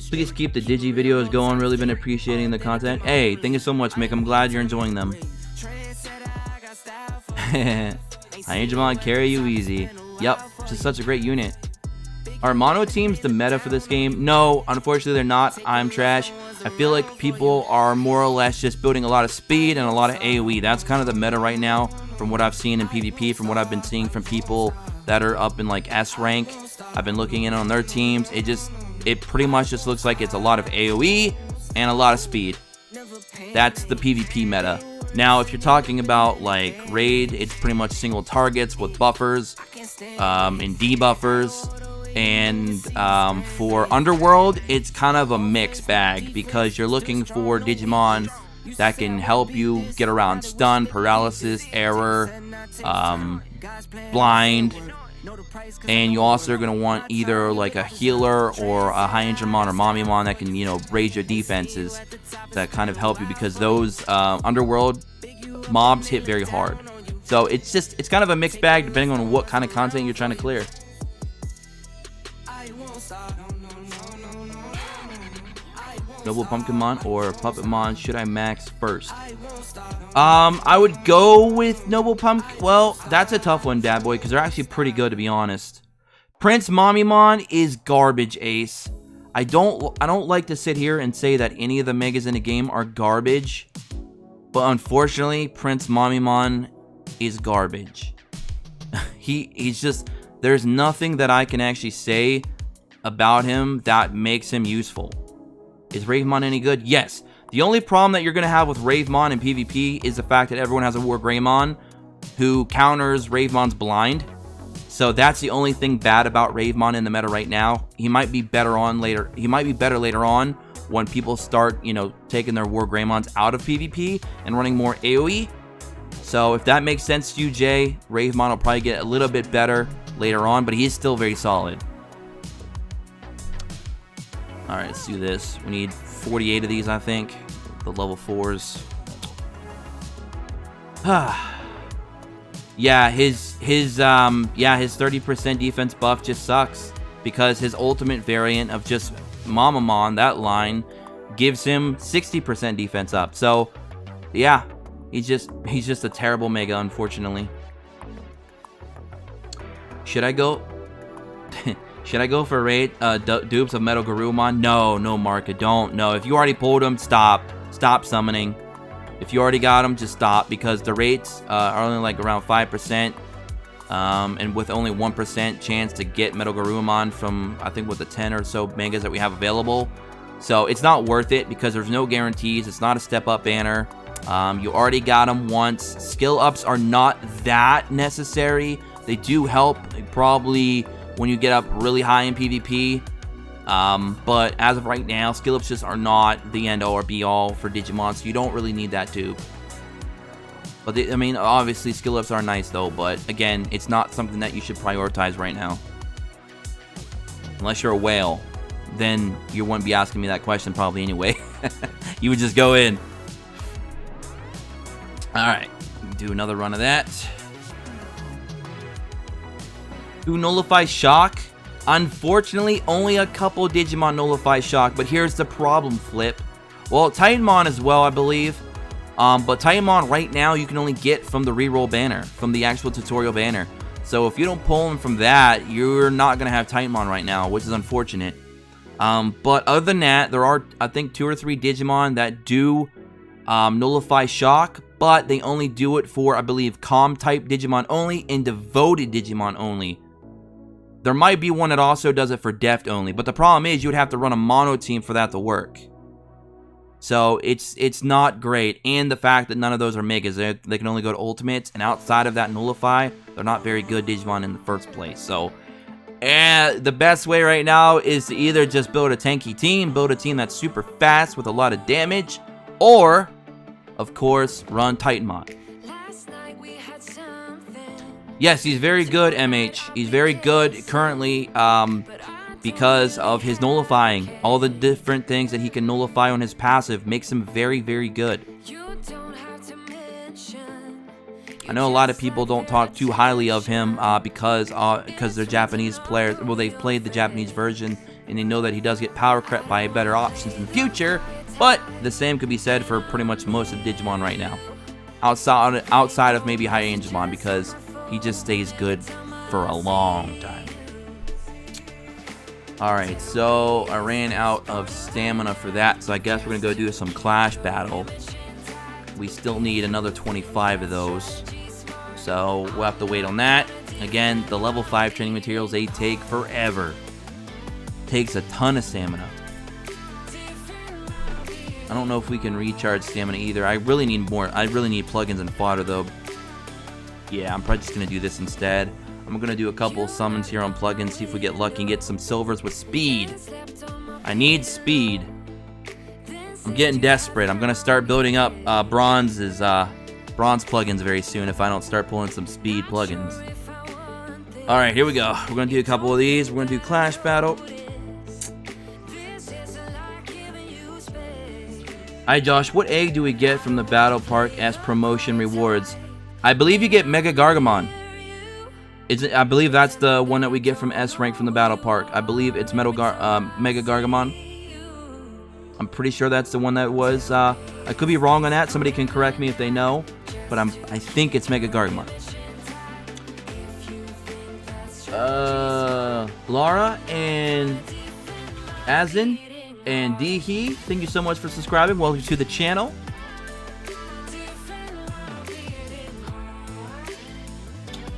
Please keep the Digi videos going. Really been appreciating the content. Hey, thank you so much, Mick. I'm glad you're enjoying them. Hyandramon carry you easy. Yep, just such a great unit. Are mono teams the meta for this game? No, unfortunately they're not. I'm trash. I feel like people are more or less just building a lot of speed and a lot of AoE. That's kind of the meta right now from what I've seen in PvP, from what I've been seeing from people that are up in like S rank. I've been looking in on their teams. It pretty much just looks like it's a lot of AoE and a lot of speed. That's the PvP meta. Now, if you're talking about like raid, it's pretty much single targets with buffers and debuffers. And for Underworld, it's kind of a mixed bag because you're looking for Digimon that can help you get around stun, paralysis, error, blind. And you also are going to want either like a healer or a high Injuremon or Mommymon that can, you know, raise your defenses that kind of help you because those Underworld mobs hit very hard. So it's kind of a mixed bag depending on what kind of content you're trying to clear. Noble Pumpkinmon or Puppetmon should I max first? I would go with Noble Pumpkin. Well, that's a tough one, Dad Boy, because they're actually pretty good to be honest. Prince Mommymon is garbage, Ace. I don't like to sit here and say that any of the megas in the game are garbage, but unfortunately, Prince Mommymon is garbage. He's just, there's nothing that I can actually say about him that makes him useful. Is Ravemon any good? Yes. The only problem that you're going to have with Ravemon in PvP is the fact that everyone has a War Greymon who counters Ravemon's blind. So that's the only thing bad about Ravemon in the meta right now. He might be better later. He might be better later on when people start, you know, taking their War Greymons out of PvP and running more AoE. So if that makes sense to you, Jay, Ravemon will probably get a little bit better later on, but he is still very solid. Alright, let's do this. We need 48 of these, I think. The level 4s. Yeah, his 30% defense buff just sucks. Because his ultimate variant of just Mommymon, that line, gives him 60% defense up. So, yeah. He's just a terrible mega, unfortunately. Should I go... Should I go for raid dupes of Metal Garurumon? No, Marka, don't. No, if you already pulled him, stop. Stop summoning. If you already got him, just stop because the rates are only like around 5%. And with only 1% chance to get Metal Garurumon from, I think, with the 10 or so megas that we have available. So it's not worth it because there's no guarantees. It's not a step-up banner. You already got him once. Skill ups are not that necessary. They do help probably when you get up really high in PvP. But as of right now, skill ups just are not the end all or be all for Digimon, so you don't really need that dupe. But I mean, obviously skill ups are nice though, but again, it's not something that you should prioritize right now. Unless you're a whale, then you wouldn't be asking me that question probably anyway. You would just go in. Alright, do another run of that. Do Nullify Shock? Unfortunately, only a couple Digimon Nullify Shock, but here's the problem, Flip. Well, Titanmon as well, I believe. But Titanmon right now you can only get from the reroll banner, from the actual tutorial banner. So if you don't pull him from that, you're not going to have Titanmon right now, which is unfortunate. But other than that, there are, I think, 2 or 3 Digimon that do Nullify Shock, but they only do it for, I believe, Calm-type Digimon only and Devoted Digimon only. There might be one that also does it for Deft only, but the problem is you would have to run a mono team for that to work. So it's not great, and the fact that none of those are megas, they can only go to ultimates, and outside of that Nullify, they're not very good Digimon in the first place. So, the best way right now is to either just build a tanky team, build a team that's super fast with a lot of damage, or, of course, run Titanmon. Yes, he's very good, MH. He's very good currently because of his nullifying. All the different things that he can nullify on his passive makes him very, very good. I know a lot of people don't talk too highly of him because they're Japanese players. Well, they've played the Japanese version, and they know that he does get power crept by better options in the future. But the same could be said for pretty much most of Digimon right now. Outside of maybe High Angemon, because he just stays good for a long time. Alright, so I ran out of stamina for that, so I guess we're going to go do some Clash Battle. We still need another 25 of those, so we'll have to wait on that. Again, the level 5 training materials, they take forever. Takes a ton of stamina. I don't know if we can recharge stamina either. I really need more. I really need plugins and fodder though. Yeah, I'm probably just going to do this instead. I'm going to do a couple summons here on plugins, see if we get lucky and get some silvers with speed. I need speed. I'm getting desperate. I'm going to start building up bronze plugins very soon if I don't start pulling some speed plugins. Alright, here we go. We're going to do a couple of these. We're going to do Clash Battle. Hi Josh, what egg do we get from the Battle Park as promotion rewards? I believe you get Mega Gargamon. I believe that's the one that we get from S rank from the Battle Park. I believe it's Mega Gargamon. I'm pretty sure that's the one that was. I could be wrong on that. Somebody can correct me if they know, but I think it's Mega Gargamon. Laura and Azin and Dehe, thank you so much for subscribing. Welcome to the channel.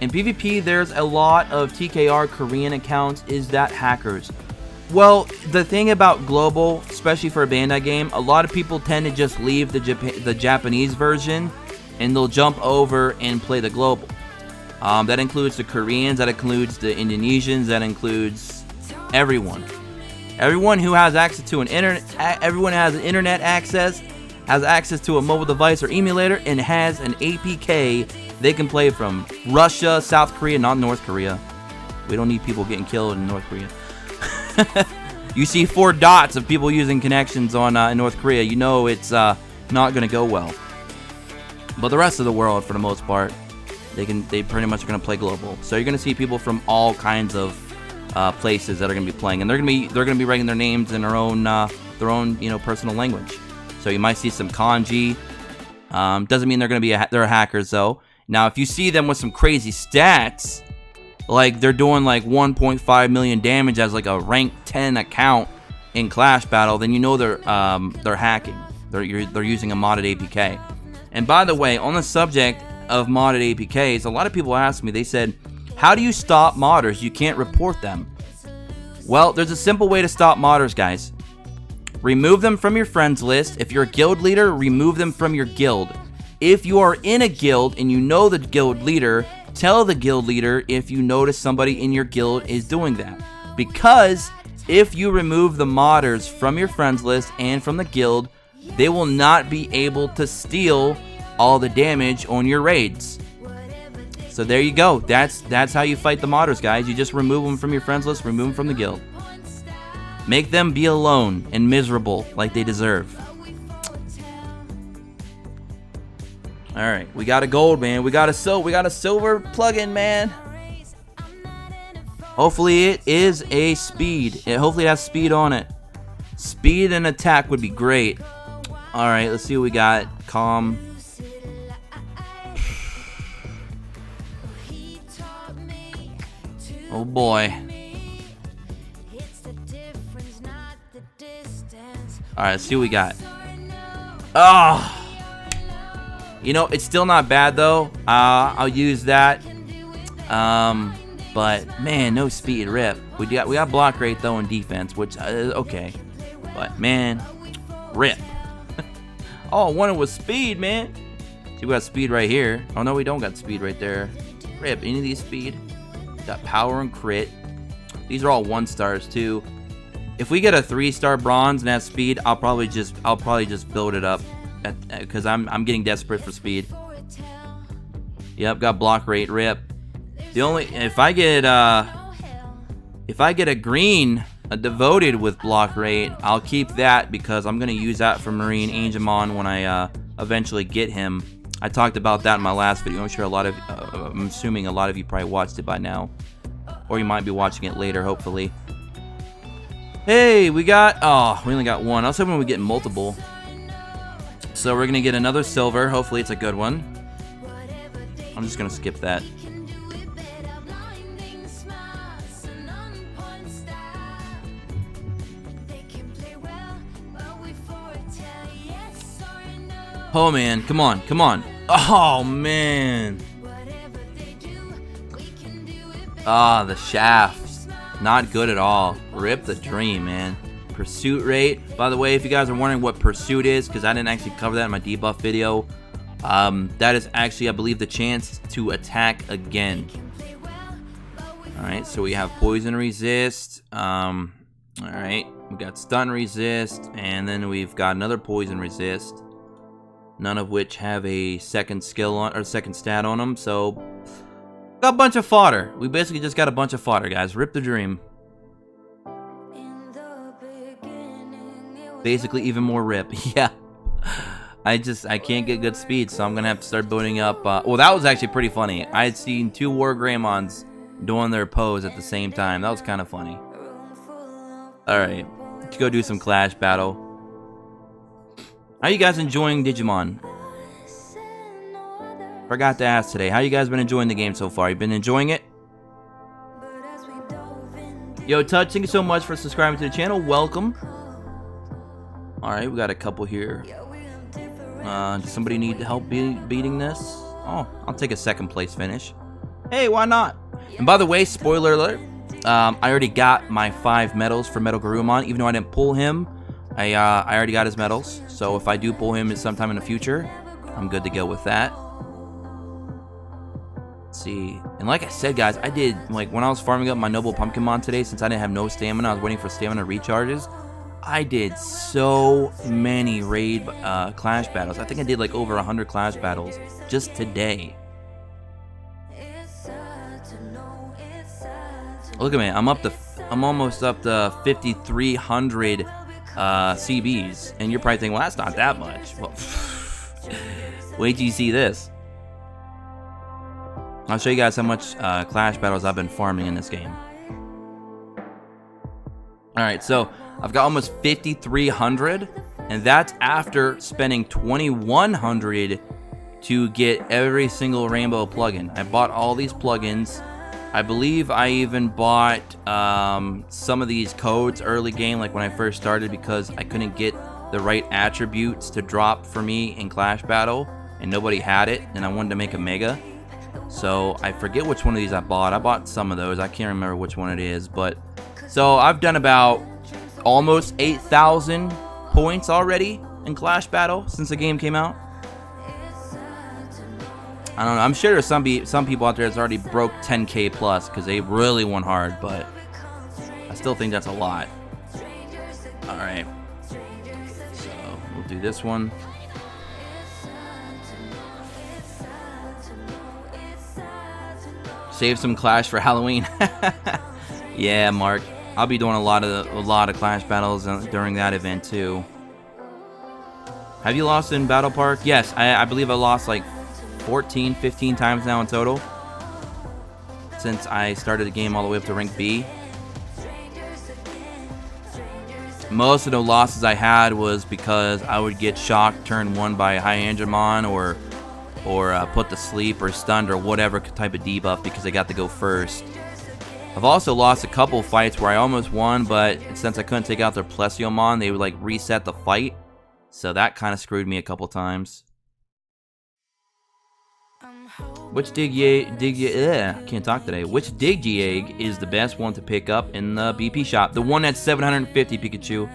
In PvP, there's a lot of TKR Korean accounts. Is that hackers? Well, the thing about global, especially for a Bandai game, a lot of people tend to just leave the Japanese version and they'll jump over and play the global. That includes the Koreans, that includes the Indonesians, that includes everyone. Everyone who has access to everyone has internet access, has access to a mobile device or emulator, and has an APK. They can play from Russia, South Korea, not North Korea. We don't need people getting killed in North Korea. You see 4 dots of people using connections on in North Korea, you know it's not going to go well. But the rest of the world, for the most part, they pretty much are going to play global. So you're going to see people from all kinds of places that are going to be playing, and they're going to be writing their names in their own personal language. So you might see some kanji. Doesn't mean they're going to be they're hackers though. Now, if you see them with some crazy stats, like they're doing like 1.5 million damage as like a rank 10 account in Clash Battle, then you know they're hacking. They're using a modded APK. And by the way, on the subject of modded APKs, a lot of people ask me, they said, how do you stop modders? You can't report them. Well, there's a simple way to stop modders, guys. Remove them from your friends list. If you're a guild leader, remove them from your guild. If you are in a guild and you know the guild leader, tell the guild leader if you notice somebody in your guild is doing that. Because if you remove the modders from your friends list and from the guild, they will not be able to steal all the damage on your raids. So there you go. That's how you fight the modders, guys. You just remove them from your friends list, remove them from the guild. Make them be alone and miserable like they deserve. Alright, we got a gold, man. We got a silver plugin, man. Hopefully it is a speed. Hopefully it has speed on it. Speed and attack would be great. Alright, let's see what we got. Calm. Oh boy. Alright, let's see what we got. Oh! You know, it's still not bad though. I'll use that. But man, no speed. Rip. We got block rate though in defense, which is okay. But man, rip. Oh, I wanted was speed, man. See, we got speed right here. Oh no, we don't got speed right there. Rip. Any of these speed? Got power and crit. These are all 1-stars too. If we get a 3-star bronze and have speed, I'll probably just build it up, because I'm getting desperate for speed. Yep, got block rate. Rip. The only if I get a green, a devoted with block rate, I'll keep that because I'm gonna use that for Marine Angemon when I eventually get him. I talked about that in my last video. I'm assuming a lot of you probably watched it by now, or you might be watching it later, hopefully. Hey, we only got one. I was hoping we get multiple. So we're gonna get another silver. Hopefully it's a good one. I'm just gonna skip that. Oh man, come on, come on. Oh man. Ah, the shafts. Not good at all. Rip the dream, man. Pursuit rate. By the way, if you guys are wondering what pursuit is, because I didn't actually cover that in my debuff video, that is actually, I believe, the chance to attack again. Alright, so we have poison resist. Alright, we got stun resist, and then we've got another poison resist. None of which have a second skill on, or second stat on them, so got a bunch of fodder. We basically just got a bunch of fodder, guys. Rip the dream. Basically, even more rip. Yeah. I can't get good speed, so I'm gonna have to start building up. Well, that was actually pretty funny. I had seen 2 War Greymons doing their pose at the same time. That was kind of funny. Alright, let's go do some Clash Battle. How you guys enjoying Digimon? Forgot to ask today. How you guys been enjoying the game so far? You been enjoying it? Yo, Touch, thank you so much for subscribing to the channel. Welcome. Alright, we got a couple here. Does somebody need help beating this? Oh, I'll take a second place finish. Hey, why not? And by the way, spoiler alert, I already got my 5 medals for Metal Garurumon. Even though I didn't pull him, I already got his medals. So if I do pull him sometime in the future, I'm good to go with that. Let's see. And like I said, guys, I did, like, when I was farming up my Noble Pumpkinmon today, since I didn't have no stamina, I was waiting for stamina recharges. I did so many raid Clash battles. I think I did like over 100 Clash battles just today. Look at me, I'm almost up to 5,300 CBs, and you're probably thinking, well, that's not that much. Well, wait till you see this. I'll show you guys how much Clash battles I've been farming in this game. Alright, so I've got almost 5,300, and that's after spending 2,100 to get every single rainbow plugin. I bought all these plugins. I believe I even bought some of these codes early game, like when I first started, because I couldn't get the right attributes to drop for me in Clash Battle, and nobody had it, and I wanted to make a mega. So I forget which one of these I bought. I bought some of those. I can't remember which one it is, but so I've done about almost 8,000 points already in Clash Battle since the game came out. I don't know. I'm sure there's some people out there that's already broke 10k plus because they really went hard, but I still think that's a lot. All right, so we'll do this one. Save some Clash for Halloween. Yeah, Mark. I'll be doing a lot of Clash battles during that event too. Have you lost in Battle Park? Yes, I believe I lost like 14, 15 times now in total since I started the game all the way up to rank B. Most of the losses I had was because I would get shocked turn 1 by Hyandramon or put to sleep or stunned or whatever type of debuff because I got to go first. I've also lost a couple fights where I almost won, but since I couldn't take out their Plesiomon, they would like reset the fight. So that kind of screwed me a couple times. Which can't talk today. Which Digi-Egg is the best one to pick up in the BP shop? The one that's 750, Pikachu.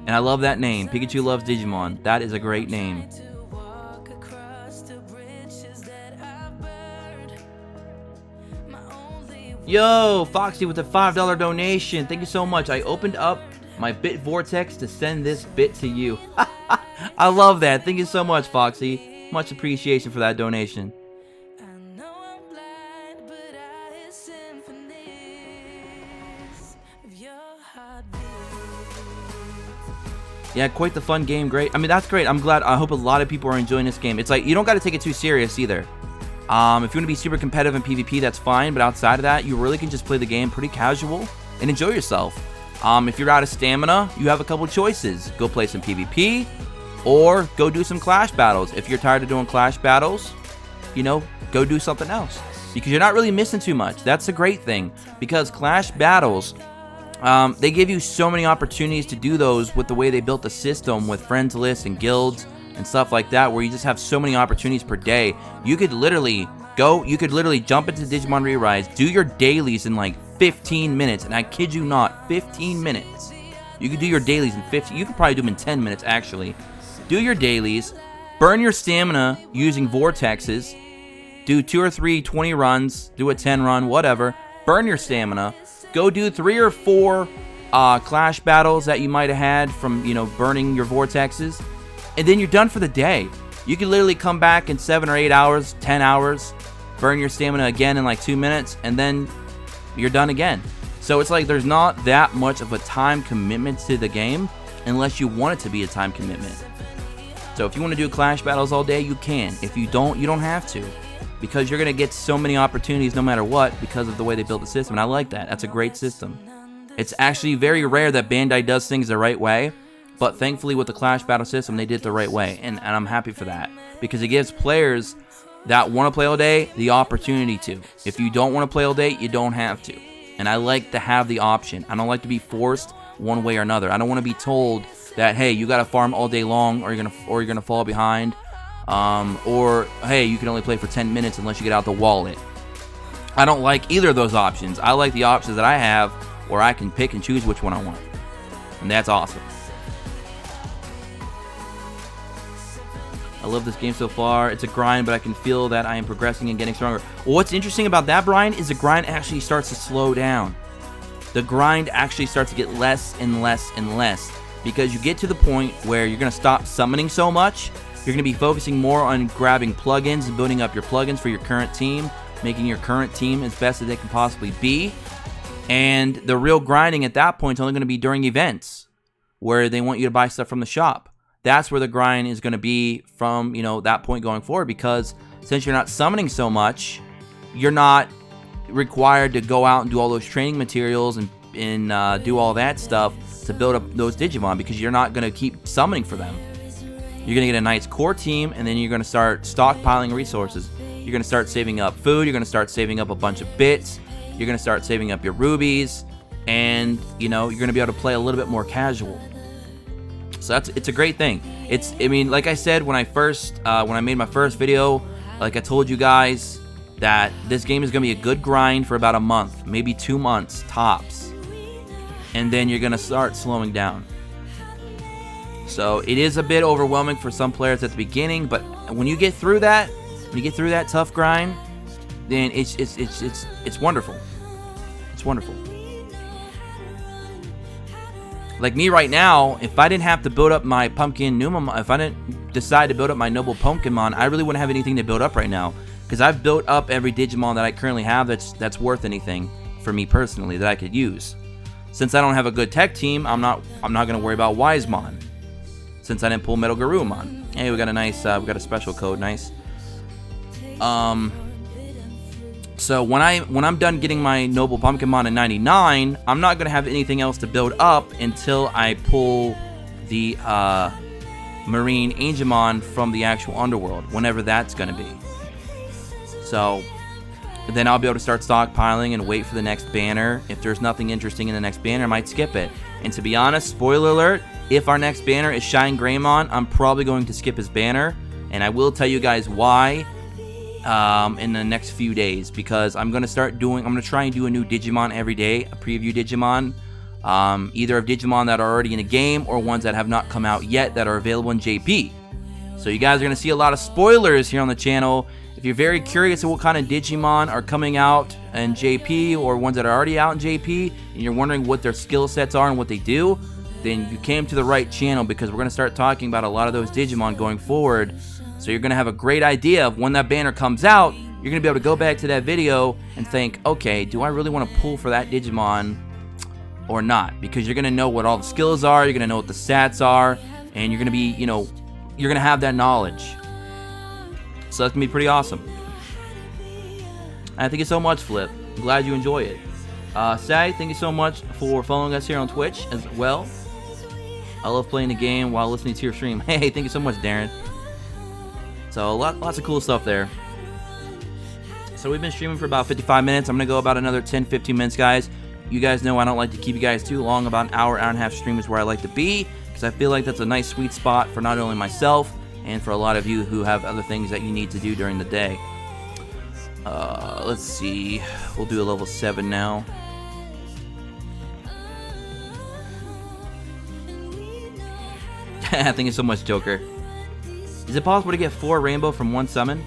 And I love that name. Pikachu loves Digimon. That is a great name. Yo, Foxy with a $5 donation. Thank you so much. I opened up my bit vortex to send this bit to you. I love that. Thank you so much, Foxy. Much appreciation for that donation. Yeah, quite the fun game. Great. I mean, that's great. I'm glad. I hope a lot of people are enjoying this game. It's like, you don't got to take it too serious either. If you want to be super competitive in PvP, that's fine. But outside of that, you really can just play the game pretty casual and enjoy yourself. If you're out of stamina, you have a couple choices. Go play some PvP or go do some Clash battles. If you're tired of doing Clash battles, you know, go do something else. Because you're not really missing too much. That's a great thing. Because Clash battles, they give you so many opportunities to do those with the way they built the system with friends lists and guilds and stuff like that, where you just have so many opportunities per day. You could literally You could literally jump into Digimon ReArise, do your dailies in like 15 minutes, and I kid you not, 15 minutes. You could do your dailies in 15, you could probably do them in 10 minutes actually. Do your dailies, burn your stamina using vortexes, do 2 or 3 20 runs, do a 10 run, whatever, burn your stamina, go do 3 or 4 clash battles that you might have had from, you know, burning your vortexes, and then you're done for the day. You can literally come back in 7 or 8 hours, 10 hours, burn your stamina again in like 2 minutes, and then you're done again. So it's like there's not that much of a time commitment to the game unless you want it to be a time commitment. So if you want to do clash battles all day, you can. If you don't, you don't have to, because you're going to get so many opportunities no matter what because of the way they built the system. And I like that. That's a great system. It's actually very rare that Bandai does things the right way, but thankfully with the clash battle system, they did it the right way, and I'm happy for that, because it gives players that want to play all day the opportunity to. If you don't want to play all day, you don't have to. And I like to have the option. I don't like to be forced one way or another. I don't want to be told that, hey, you got to farm all day long, or you're gonna fall behind, or hey, you can only play for 10 minutes unless you get out the wallet. I don't like either of those options. I like the options that I have, where I can pick and choose which one I want, and that's awesome. I love this game so far. It's a grind, but I can feel that I am progressing and getting stronger. Well, what's interesting about that, Brian, is the grind actually starts to slow down. The grind actually starts to get less and less and less, because you get to the point where you're going to stop summoning so much. You're going to be focusing more on grabbing plugins and building up your plugins for your current team, making your current team as best as they can possibly be. And the real grinding at that point is only going to be during events where they want you to buy stuff from the shop. That's where the grind is going to be from, you know, that point going forward, because since you're not summoning so much, you're not required to go out and do all those training materials and do all that stuff to build up those Digimon, because you're not going to keep summoning for them. You're going to get a nice core team, and then you're going to start stockpiling resources. You're going to start saving up food. You're going to start saving up a bunch of bits. You're going to start saving up your rubies, and, you know, you're going to be able to play a little bit more casual. So it's a great thing. I mean, like I said, when I made my first video, like I told you guys, that this game is going to be a good grind for about a month, maybe 2 months tops, and then you're going to start slowing down. So it is a bit overwhelming for some players at the beginning, but when you get through that, tough grind, then it's wonderful. It's wonderful. Like me right now, if I didn't have to build up my Pumpkinmon, if I didn't decide to build up my noble Pumpkinmon, I really wouldn't have anything to build up right now, because I've built up every Digimon that I currently have that's worth anything for me personally that I could use. Since I don't have a good tech team, I'm not gonna worry about Wisemon, since I didn't pull Metal Garurumon. Hey, we got a special code, nice. So when I'm done getting my noble Pumpkinmon in 99, I'm not gonna have anything else to build up until I pull the Marine Angemon from the actual underworld, whenever that's gonna be. So then I'll be able to start stockpiling and wait for the next banner. If there's nothing interesting in the next banner, I might skip it. And to be honest, spoiler alert, if our next banner is Shine Greymon, I'm probably going to skip his banner, and I will tell you guys why in the next few days, because I'm gonna try and do a new Digimon every day, a preview Digimon, either of Digimon that are already in the game or ones that have not come out yet that are available in JP. So you guys are gonna see a lot of spoilers here on the channel. If you're very curious of what kind of Digimon are coming out in JP, or ones that are already out in JP, and you're wondering what their skill sets are and what they do, then you came to the right channel, because we're gonna start talking about a lot of those Digimon going forward. So you're going to have a great idea of when that banner comes out. You're going to be able to go back to that video and think, okay, do I really want to pull for that Digimon or not? Because you're going to know what all the skills are, you're going to know what the stats are, and you're going to be, you know, you're going to have that knowledge. So that's going to be pretty awesome. And thank you so much, Flip. I'm glad you enjoy it. Sag, thank you so much for following us here on Twitch as well. I love playing the game while listening to your stream. Hey, thank you so much, Darren. So lots of cool stuff there. So we've been streaming for about 55 minutes. I'm going to go about another 10-15 minutes, guys. You guys know I don't like to keep you guys too long. About an hour and a half stream is where I like to be, because I feel like that's a nice sweet spot for not only myself and for a lot of you who have other things that you need to do during the day. Let's see. We'll do a level 7 now. Thank you so much, Joker. Is it possible to get 4 rainbow from 1 summon?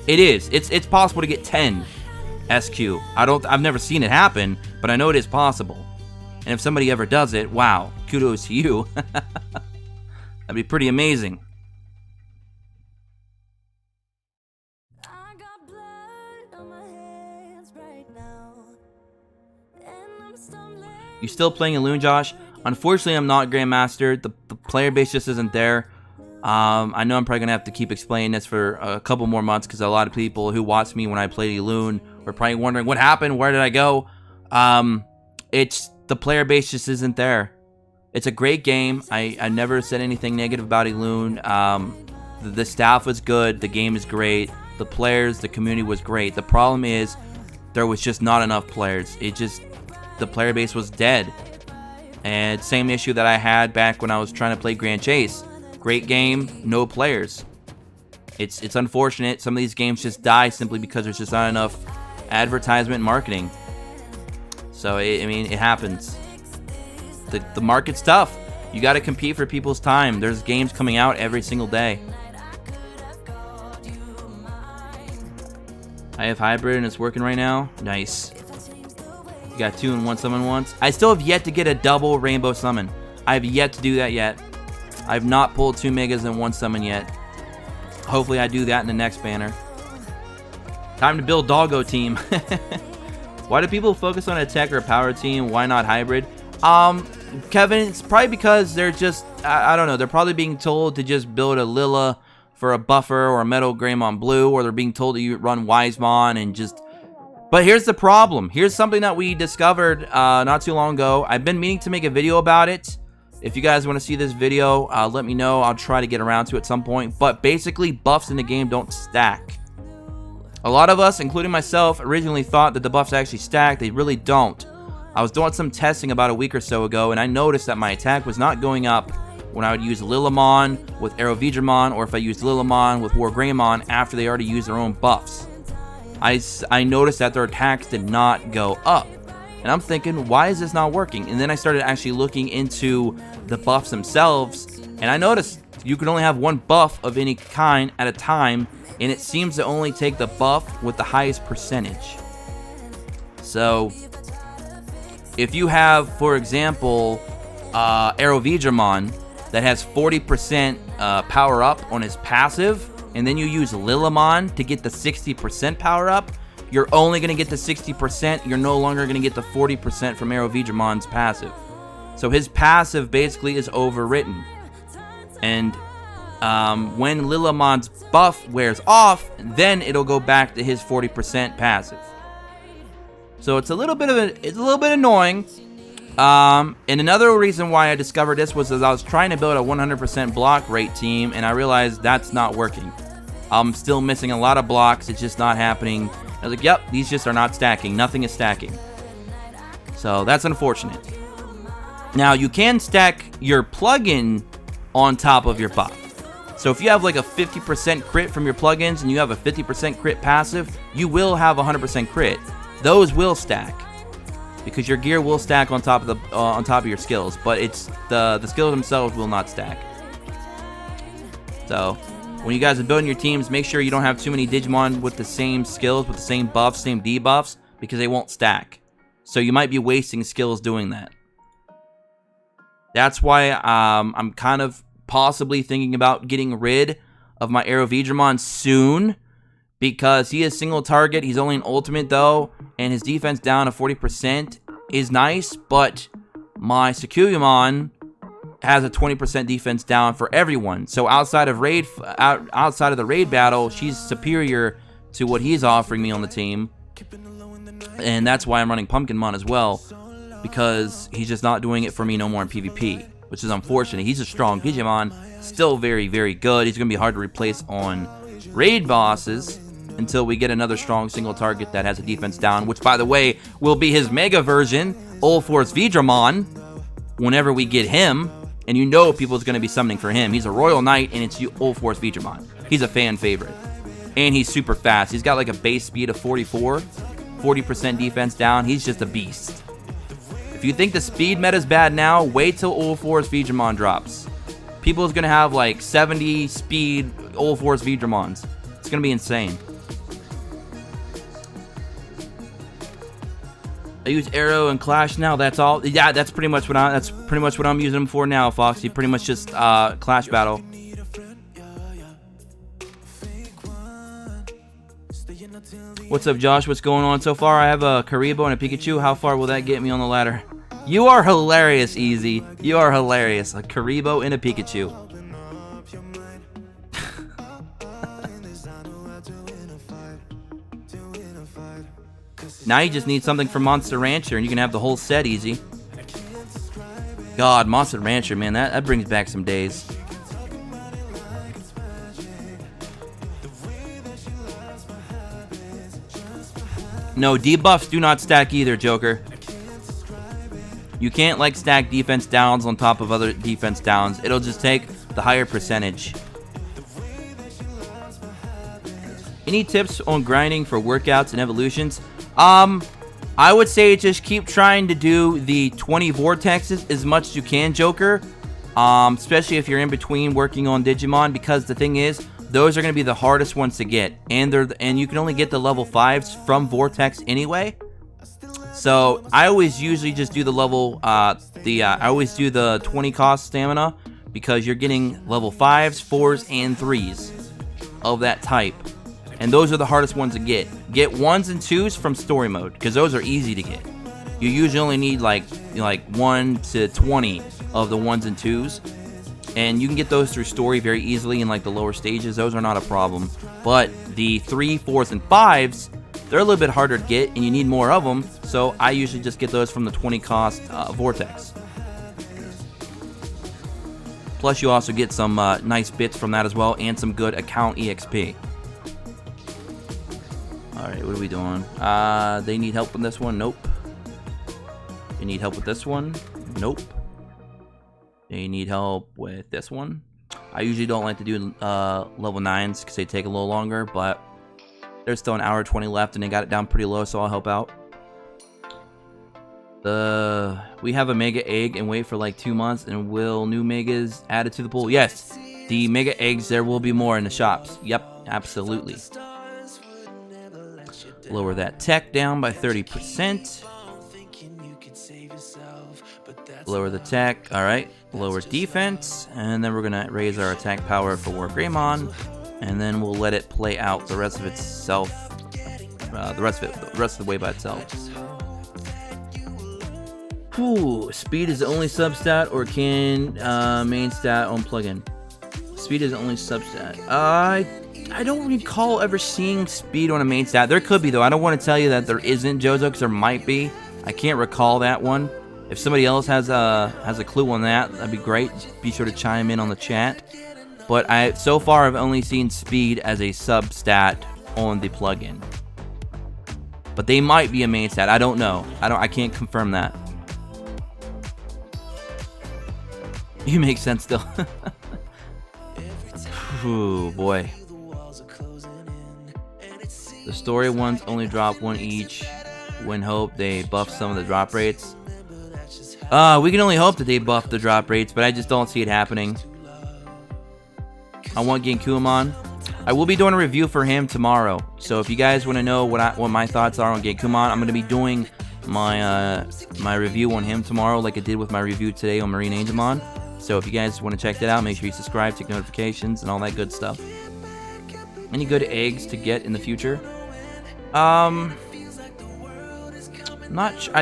It is. It's possible to get 10 SQ. I've never seen it happen, but I know it is possible. And if somebody ever does it, wow, kudos to you. That'd be pretty amazing. You still playing Elune, Josh? Unfortunately, I'm not Grandmaster. The player base just isn't there. I know I'm probably going to have to keep explaining this for a couple more months because a lot of people who watched me when I played Elune were probably wondering what happened, where did I go? It's the player base just isn't there. It's a great game. I never said anything negative about Elune. The staff was good. The game is great. The players, the community was great. The problem is there was just not enough players. The player base was dead. And same issue that I had back when I was trying to play Grand Chase. Great game, no players. It's unfortunate. Some of these games just die simply because there's just not enough advertisement and marketing. So, I mean, it happens. The market's tough. You got to compete for people's time. There's games coming out every single day. I have hybrid and it's working right now. Nice. You got 2 and 1 summon once. I still have yet to get a double rainbow summon. I have yet to do that yet. I've not pulled 2 megas and 1 summon yet. Hopefully I do that in the next banner. Time to build Doggo team. Why do people focus on a tech or a power team? Why not hybrid? Kevin, it's probably because they're just, I don't know, they're probably being told to just build a Lilla for a buffer or a Metal Greymon Blue, or they're being told that you run Wisemon and just... But here's the problem. Here's something that we discovered not too long ago. I've been meaning to make a video about it. If you guys want to see this video, let me know. I'll try to get around to it at some point. But basically, buffs in the game don't stack. A lot of us, including myself, originally thought that the buffs actually stack. They really don't. I was doing some testing about a week or so ago, and I noticed that my attack was not going up when I would use Lilimon with ReArise, or if I used Lilimon with War Greymon after they already used their own buffs. I noticed that their attacks did not go up. And I'm thinking, why is this not working? And then I started actually looking into the buffs themselves, and I noticed you can only have 1 buff of any kind at a time, and it seems to only take the buff with the highest percentage. So, if you have, for example, ReArise that has 40% power up on his passive, and then you use Lilimon to get the 60% power up, you're only going to get the 60%. You're no longer going to get the 40% from ReArise's passive. So his passive basically is overwritten. And when Lilimon's buff wears off, then it'll go back to his 40% passive. So it's a little bit annoying. And another reason why I discovered this was as I was trying to build a 100% block rate team, and I realized that's not working. I'm still missing a lot of blocks. It's just not happening. I was like, yep, these just are not stacking. Nothing is stacking. So that's unfortunate. Now, you can stack your plugin on top of your buff. So if you have like a 50% crit from your plugins and you have a 50% crit passive, you will have 100% crit. Those will stack because your gear will stack on top of your skills, but it's the skills themselves will not stack. So when you guys are building your teams, make sure you don't have too many Digimon with the same skills, with the same buffs, same debuffs, because they won't stack. So you might be wasting skills doing that. That's why I'm kind of possibly thinking about getting rid of my ReArise soon, because he is single target. He's only an ultimate though, and his defense down to 40% is nice, but my Pumpkinmon has a 20% defense down for everyone. So outside of the raid battle, she's superior to what he's offering me on the team. And that's why I'm running Pumpkinmon as well, because he's just not doing it for me no more in PvP, which is unfortunate. He's a strong Digimon, still very, very good. He's going to be hard to replace on raid bosses until we get another strong single target that has a defense down, which, by the way, will be his Mega version, All Force Vidramon, whenever we get him. And you know people's going to be summoning for him. He's a Royal Knight, and it's All Force Digimon. He's a fan favorite. And he's super fast. He's got like a base speed of 44, 40% defense down. He's just a beast. If you think the speed meta is bad now, wait till Ulforce Veedramon drops. People is going to have like 70 speed Ulforce Veedramons. It's going to be insane. I use Arrow and Clash now. That's all. Yeah, that's pretty much what I'm using them for now, Foxy. Pretty much just Clash Battle. What's up, Josh? What's going on so far? I have a Karibo and a Pikachu. How far will that get me on the ladder? You are hilarious, Easy. You are hilarious. A Karibo and a Pikachu. Now you just need something for Monster Rancher, and you can have the whole set, Easy. God, Monster Rancher, man, that brings back some days. No, debuffs do not stack either, Joker. You can't, like, stack defense downs on top of other defense downs. It'll just take the higher percentage. Any tips on grinding for workouts and evolutions? I would say just keep trying to do the 20 vortexes as much as you can, Joker. Especially if you're in between working on Digimon, because the thing is, those are going to be the hardest ones to get, and you can only get the level 5s from Vortex anyway. So I always usually just do the level, I always do the 20 cost stamina, because you're getting level 5s, 4s, and 3s of that type. And those are the hardest ones to get. Get 1s and 2s from story mode, because those are easy to get. You usually only need like 1 to 20 of the 1s and 2s. And you can get those through story very easily in like the lower stages. Those are not a problem. But the 3, 4s, and 5s, they're a little bit harder to get, and you need more of them. So I usually just get those from the 20 cost Vortex. Plus you also get some nice bits from that as well, and some good account EXP. Alright, what are we doing? They need help with this one? Nope. They need help with this one? Nope. They need help with this one. I usually don't like to do level 9s because they take a little longer, but there's still an hour 20 left and they got it down pretty low, so I'll help out. We have a Mega Egg and wait for like 2 months, and will new Megas added to the pool? Yes, the Mega Eggs, there will be more in the shops. Yep, absolutely. Lower that tech down by 30%. Lower the tech, alright. Lower defense, and then we're gonna raise our attack power for War Greymon, and then we'll let it play out the rest of itself, the rest of the way by itself. Ooh, speed is the only substat, or can main stat on plugin? Speed is the only substat. I don't recall ever seeing speed on a main stat. There could be though. I don't want to tell you that there isn't, Jojo, because there might be. I can't recall that one. If somebody else has a clue on that, that'd be great. Be sure to chime in on the chat. But so far I've only seen speed as a substat on the plugin. But they might be a main stat. I don't know. I can't confirm that. You make sense still. Ooh, boy. The story ones only drop 1 each. When hope they buff some of the drop rates. We can only hope that they buff the drop rates, but I just don't see it happening. I want Genkumon. I will be doing a review for him tomorrow. So if you guys want to know what my thoughts are on Genkumon, I'm going to be doing my my review on him tomorrow, like I did with my review today on Marine Angemon. So if you guys want to check that out, make sure you subscribe, take notifications, and all that good stuff. Any good eggs to get in the future? I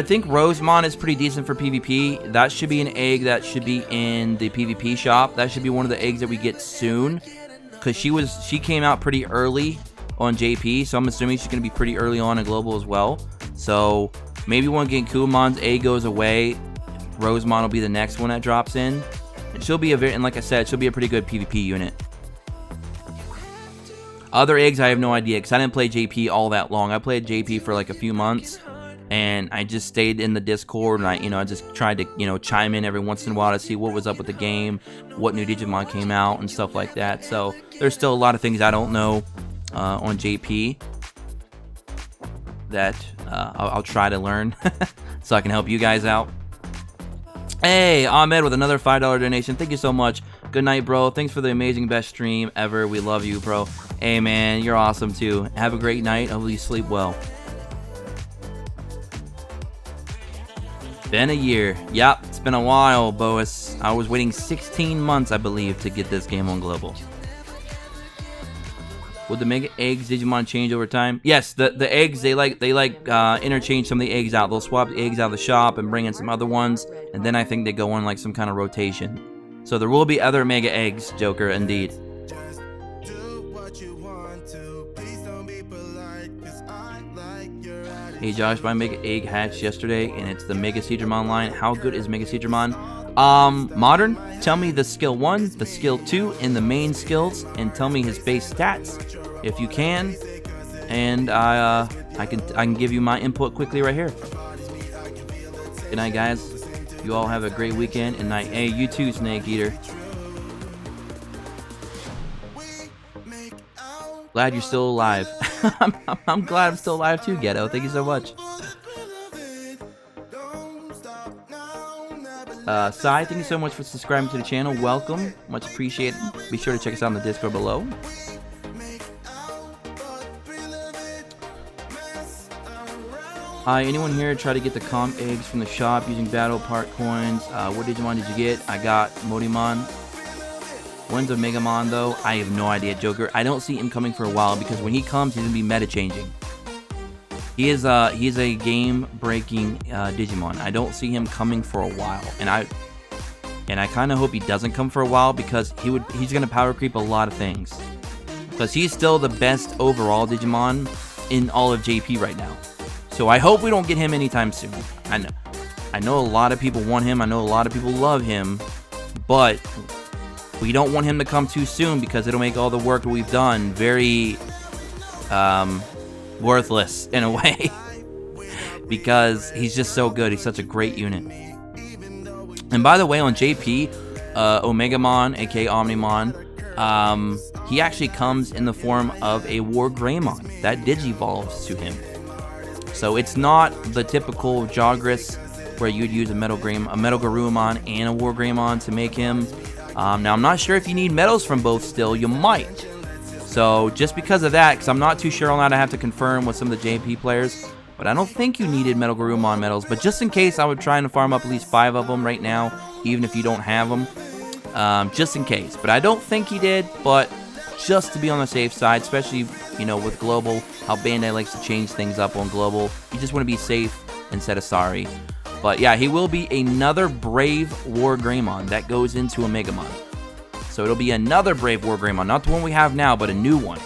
think Rosemon is pretty decent for PvP. That should be an egg that should be in the PvP shop. That should be one of the eggs that we get soon, because she came out pretty early on JP, so I'm assuming she's gonna be pretty early on in Global as well. So maybe when Genkumon's egg goes away, Rosemon will be the next one that drops in. And she'll be and like I said, she'll be a pretty good PvP unit. Other eggs, I have no idea, because I didn't play JP all that long. I played JP for like a few months, and I just stayed in the Discord, and I just tried to, chime in every once in a while to see what was up with the game, what new Digimon came out, and stuff like that. So there's still a lot of things I don't know. on JP that I'll try to learn so I can help you guys out. Hey, Ahmed with another $5 donation. Thank you so much. Good night, bro. Thanks for the amazing best stream ever. We love you, bro. Hey, man, you're awesome, too. Have a great night. Hopefully you sleep well. Been a year. Yep, it's been a while, Boas. I was waiting 16 months, I believe, to get this game on global. Would the Mega Eggs Digimon change over time? Yes, the eggs, they like interchange some of the eggs out. They'll swap the eggs out of the shop and bring in some other ones, and then I think they go on like some kind of rotation. So there will be other Mega Eggs, Joker, indeed. Hey Josh, my Mega Egg hatched yesterday, and it's the Mega Digimon line. How good is Mega Digimon? Modern, tell me the skill 1, the skill 2, and the main skills, and tell me his base stats, if you can. And I can give you my input quickly right here. Good night, guys. You all have a great weekend and night. Hey, you too, Snake Eater. Glad you're still alive. I'm glad I'm still alive too, Ghetto. Thank you so much. Sai, thank you so much for subscribing to the channel. Welcome. Much appreciated. Be sure to check us out in the Discord below. Hi, anyone here try to get the comp eggs from the shop using battle part coins? What Digimon did you get? I got Modimon. When's Omegamon though? I have no idea, Joker. I don't see him coming for a while because when he comes, he's gonna be meta changing. He is a game-breaking Digimon. I don't see him coming for a while, and I kind of hope he doesn't come for a while because he's gonna power creep a lot of things. Because he's still the best overall Digimon in all of JP right now. So I hope we don't get him anytime soon. I know a lot of people want him. I know a lot of people love him, but we don't want him to come too soon because it'll make all the work that we've done very worthless in a way. Because he's just so good. He's such a great unit. And by the way, on JP, Omegamon, aka Omnimon, he actually comes in the form of a War Greymon that digivolves to him. So it's not the typical Jogris where you'd use a Metal Garurumon and a War Greymon to make him. Now, I'm not sure if you need medals from both still. You might. So just because of that, because I'm not too sure on that, I have to confirm with some of the JP players. But I don't think you needed Metal Garurumon medals. But just in case, I would try and farm up at least 5 of them right now, even if you don't have them. Just in case. But I don't think he did, but just to be on the safe side, especially, you know, with Global, how Bandai likes to change things up on Global. You just want to be safe instead of sorry. But yeah, he will be another Brave War Greymon that goes into a Megamon. So it'll be another Brave War Greymon, not the one we have now, but a new one.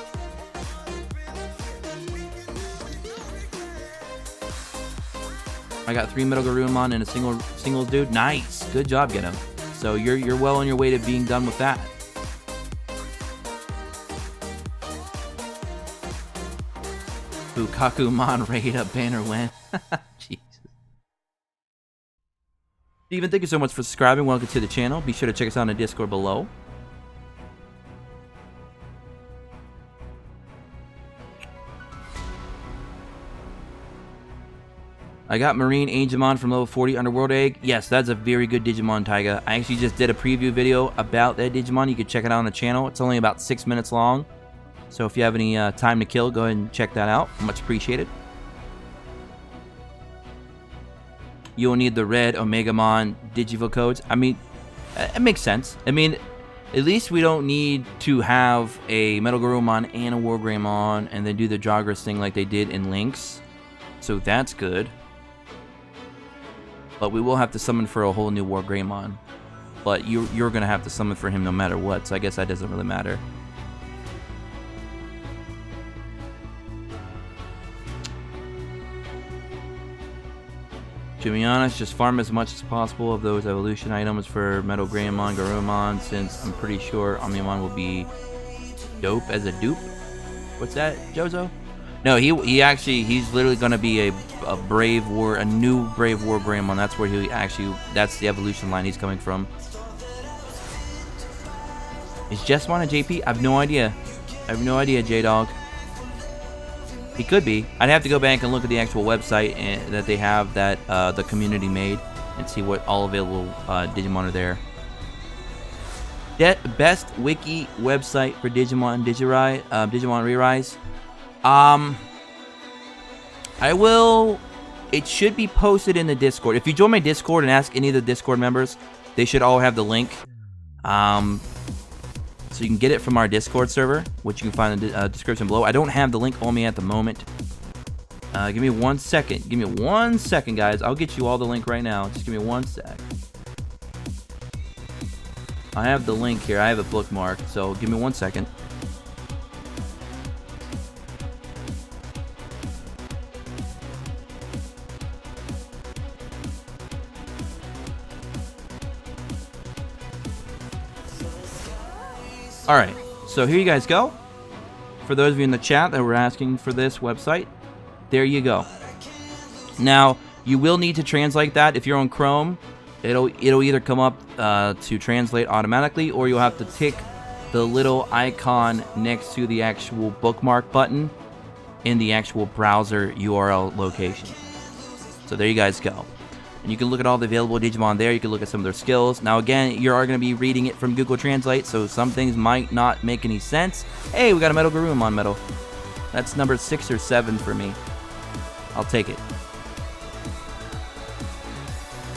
I got 3 Metal Garurumon and a single dude. Nice, good job, Ghetto. So you're well on your way to being done with that. Fukakumon raid up banner win. Jesus. Steven, thank you so much for subscribing. Welcome to the channel. Be sure to check us out on the Discord below. I got Marine Angemon from level 40 Underworld Egg. Yes, that's a very good Digimon, Taiga. I actually just did a preview video about that Digimon. You can check it out on the channel. It's only about 6 minutes long. So if you have any time to kill, go ahead and check that out. Much appreciated. You'll need the red Omegamon Digivo codes. I mean, it makes sense. I mean, at least we don't need to have a Metal Garurumon and a War Greymon and then do the Jogris thing like they did in Lynx. So that's good. But we will have to summon for a whole new War Greymon. But you're going to have to summon for him no matter what, so I guess that doesn't really matter. To be honest, just farm as much as possible of those evolution items for Metal Greymon, Garurumon, since I'm pretty sure Omnimon will be dope as a dupe. What's that, Jozo? No, he's literally gonna be a new Brave War Greymon. That's where that's the evolution line he's coming from. Is Jessmon a JP? I have no idea. I have no idea, J-Dog. He could be. I'd have to go back and look at the actual website that they have that the community made and see what all available Digimon are there. Best wiki website for Digimon ReArise. I will. It should be posted in the Discord. If you join my Discord and ask any of the Discord members, they should all have the link. So you can get it from our Discord server, which you can find in the description below. I don't have the link on me at the moment. Give me 1 second. Give me 1 second, guys. I'll get you all the link right now. Just give me 1 sec. I have the link here. I have it bookmarked, so give me 1 second. Alright, so here you guys go. For those of you in the chat that were asking for this website, there you go. Now, you will need to translate that. If you're on Chrome, it'll either come up to translate automatically, or you'll have to tick the little icon next to the actual bookmark button in the actual browser URL location. So there you guys go. And you can look at all the available Digimon there. You can look at some of their skills. Now, again, you are going to be reading it from Google Translate, so some things might not make any sense. Hey, we got a Metal Garurumon medal. That's number 6 or 7 for me. I'll take it.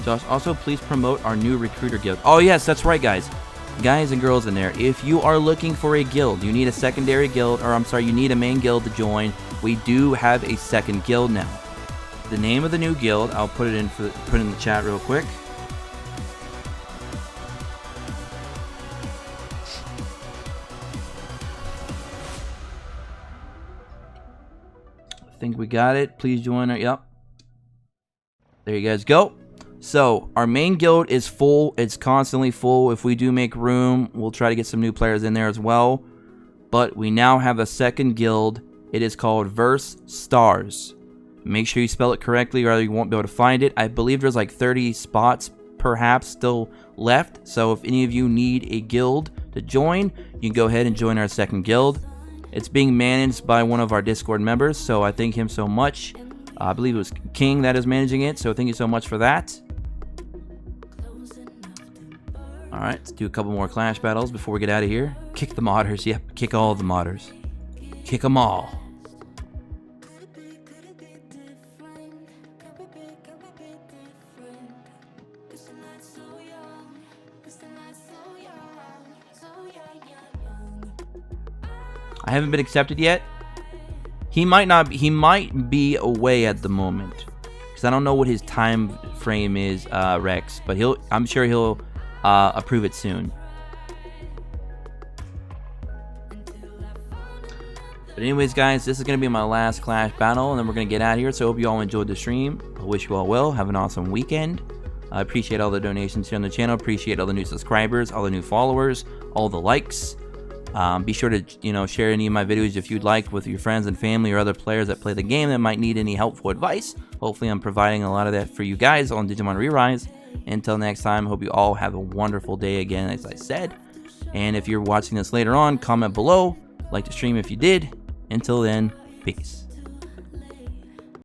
Josh, also please promote our new recruiter guild. Oh, yes, that's right, guys. Guys and girls in there, if you are looking for a guild, you need a secondary guild, or I'm sorry, you need a main guild to join, we do have a second guild now. The name of the new guild, I'll put it in the chat real quick. I think we got it. Please join our, yep. There you guys go. So, our main guild is full. It's constantly full. If we do make room, we'll try to get some new players in there as well. But we now have a second guild. It is called Verse Stars. Make sure you spell it correctly, or you won't be able to find it. I believe there's like 30 spots, perhaps, still left. So if any of you need a guild to join, you can go ahead and join our second guild. It's being managed by one of our Discord members, so I thank him so much. I believe it was King that is managing it, so thank you so much for that. Alright, let's do a couple more Clash battles before we get out of here. Kick the modders. Yep, kick all the modders. Kick them all. I haven't been accepted yet. He might be away at the moment, because I don't know what his time frame is, Rex. But I'm sure he'll approve it soon. But anyways, guys, this is gonna be my last Clash battle, and then we're gonna get out of here. So I hope you all enjoyed the stream. I wish you all well. Have an awesome weekend. I appreciate all the donations here on the channel. Appreciate all the new subscribers, all the new followers, all the likes. Be sure to, share any of my videos if you'd like with your friends and family or other players that play the game that might need any helpful advice. Hopefully I'm providing a lot of that for you guys on Digimon ReArise. Until next time, hope you all have a wonderful day again, as I said. And if you're watching this later on, comment below. Like the stream if you did. Until then, peace.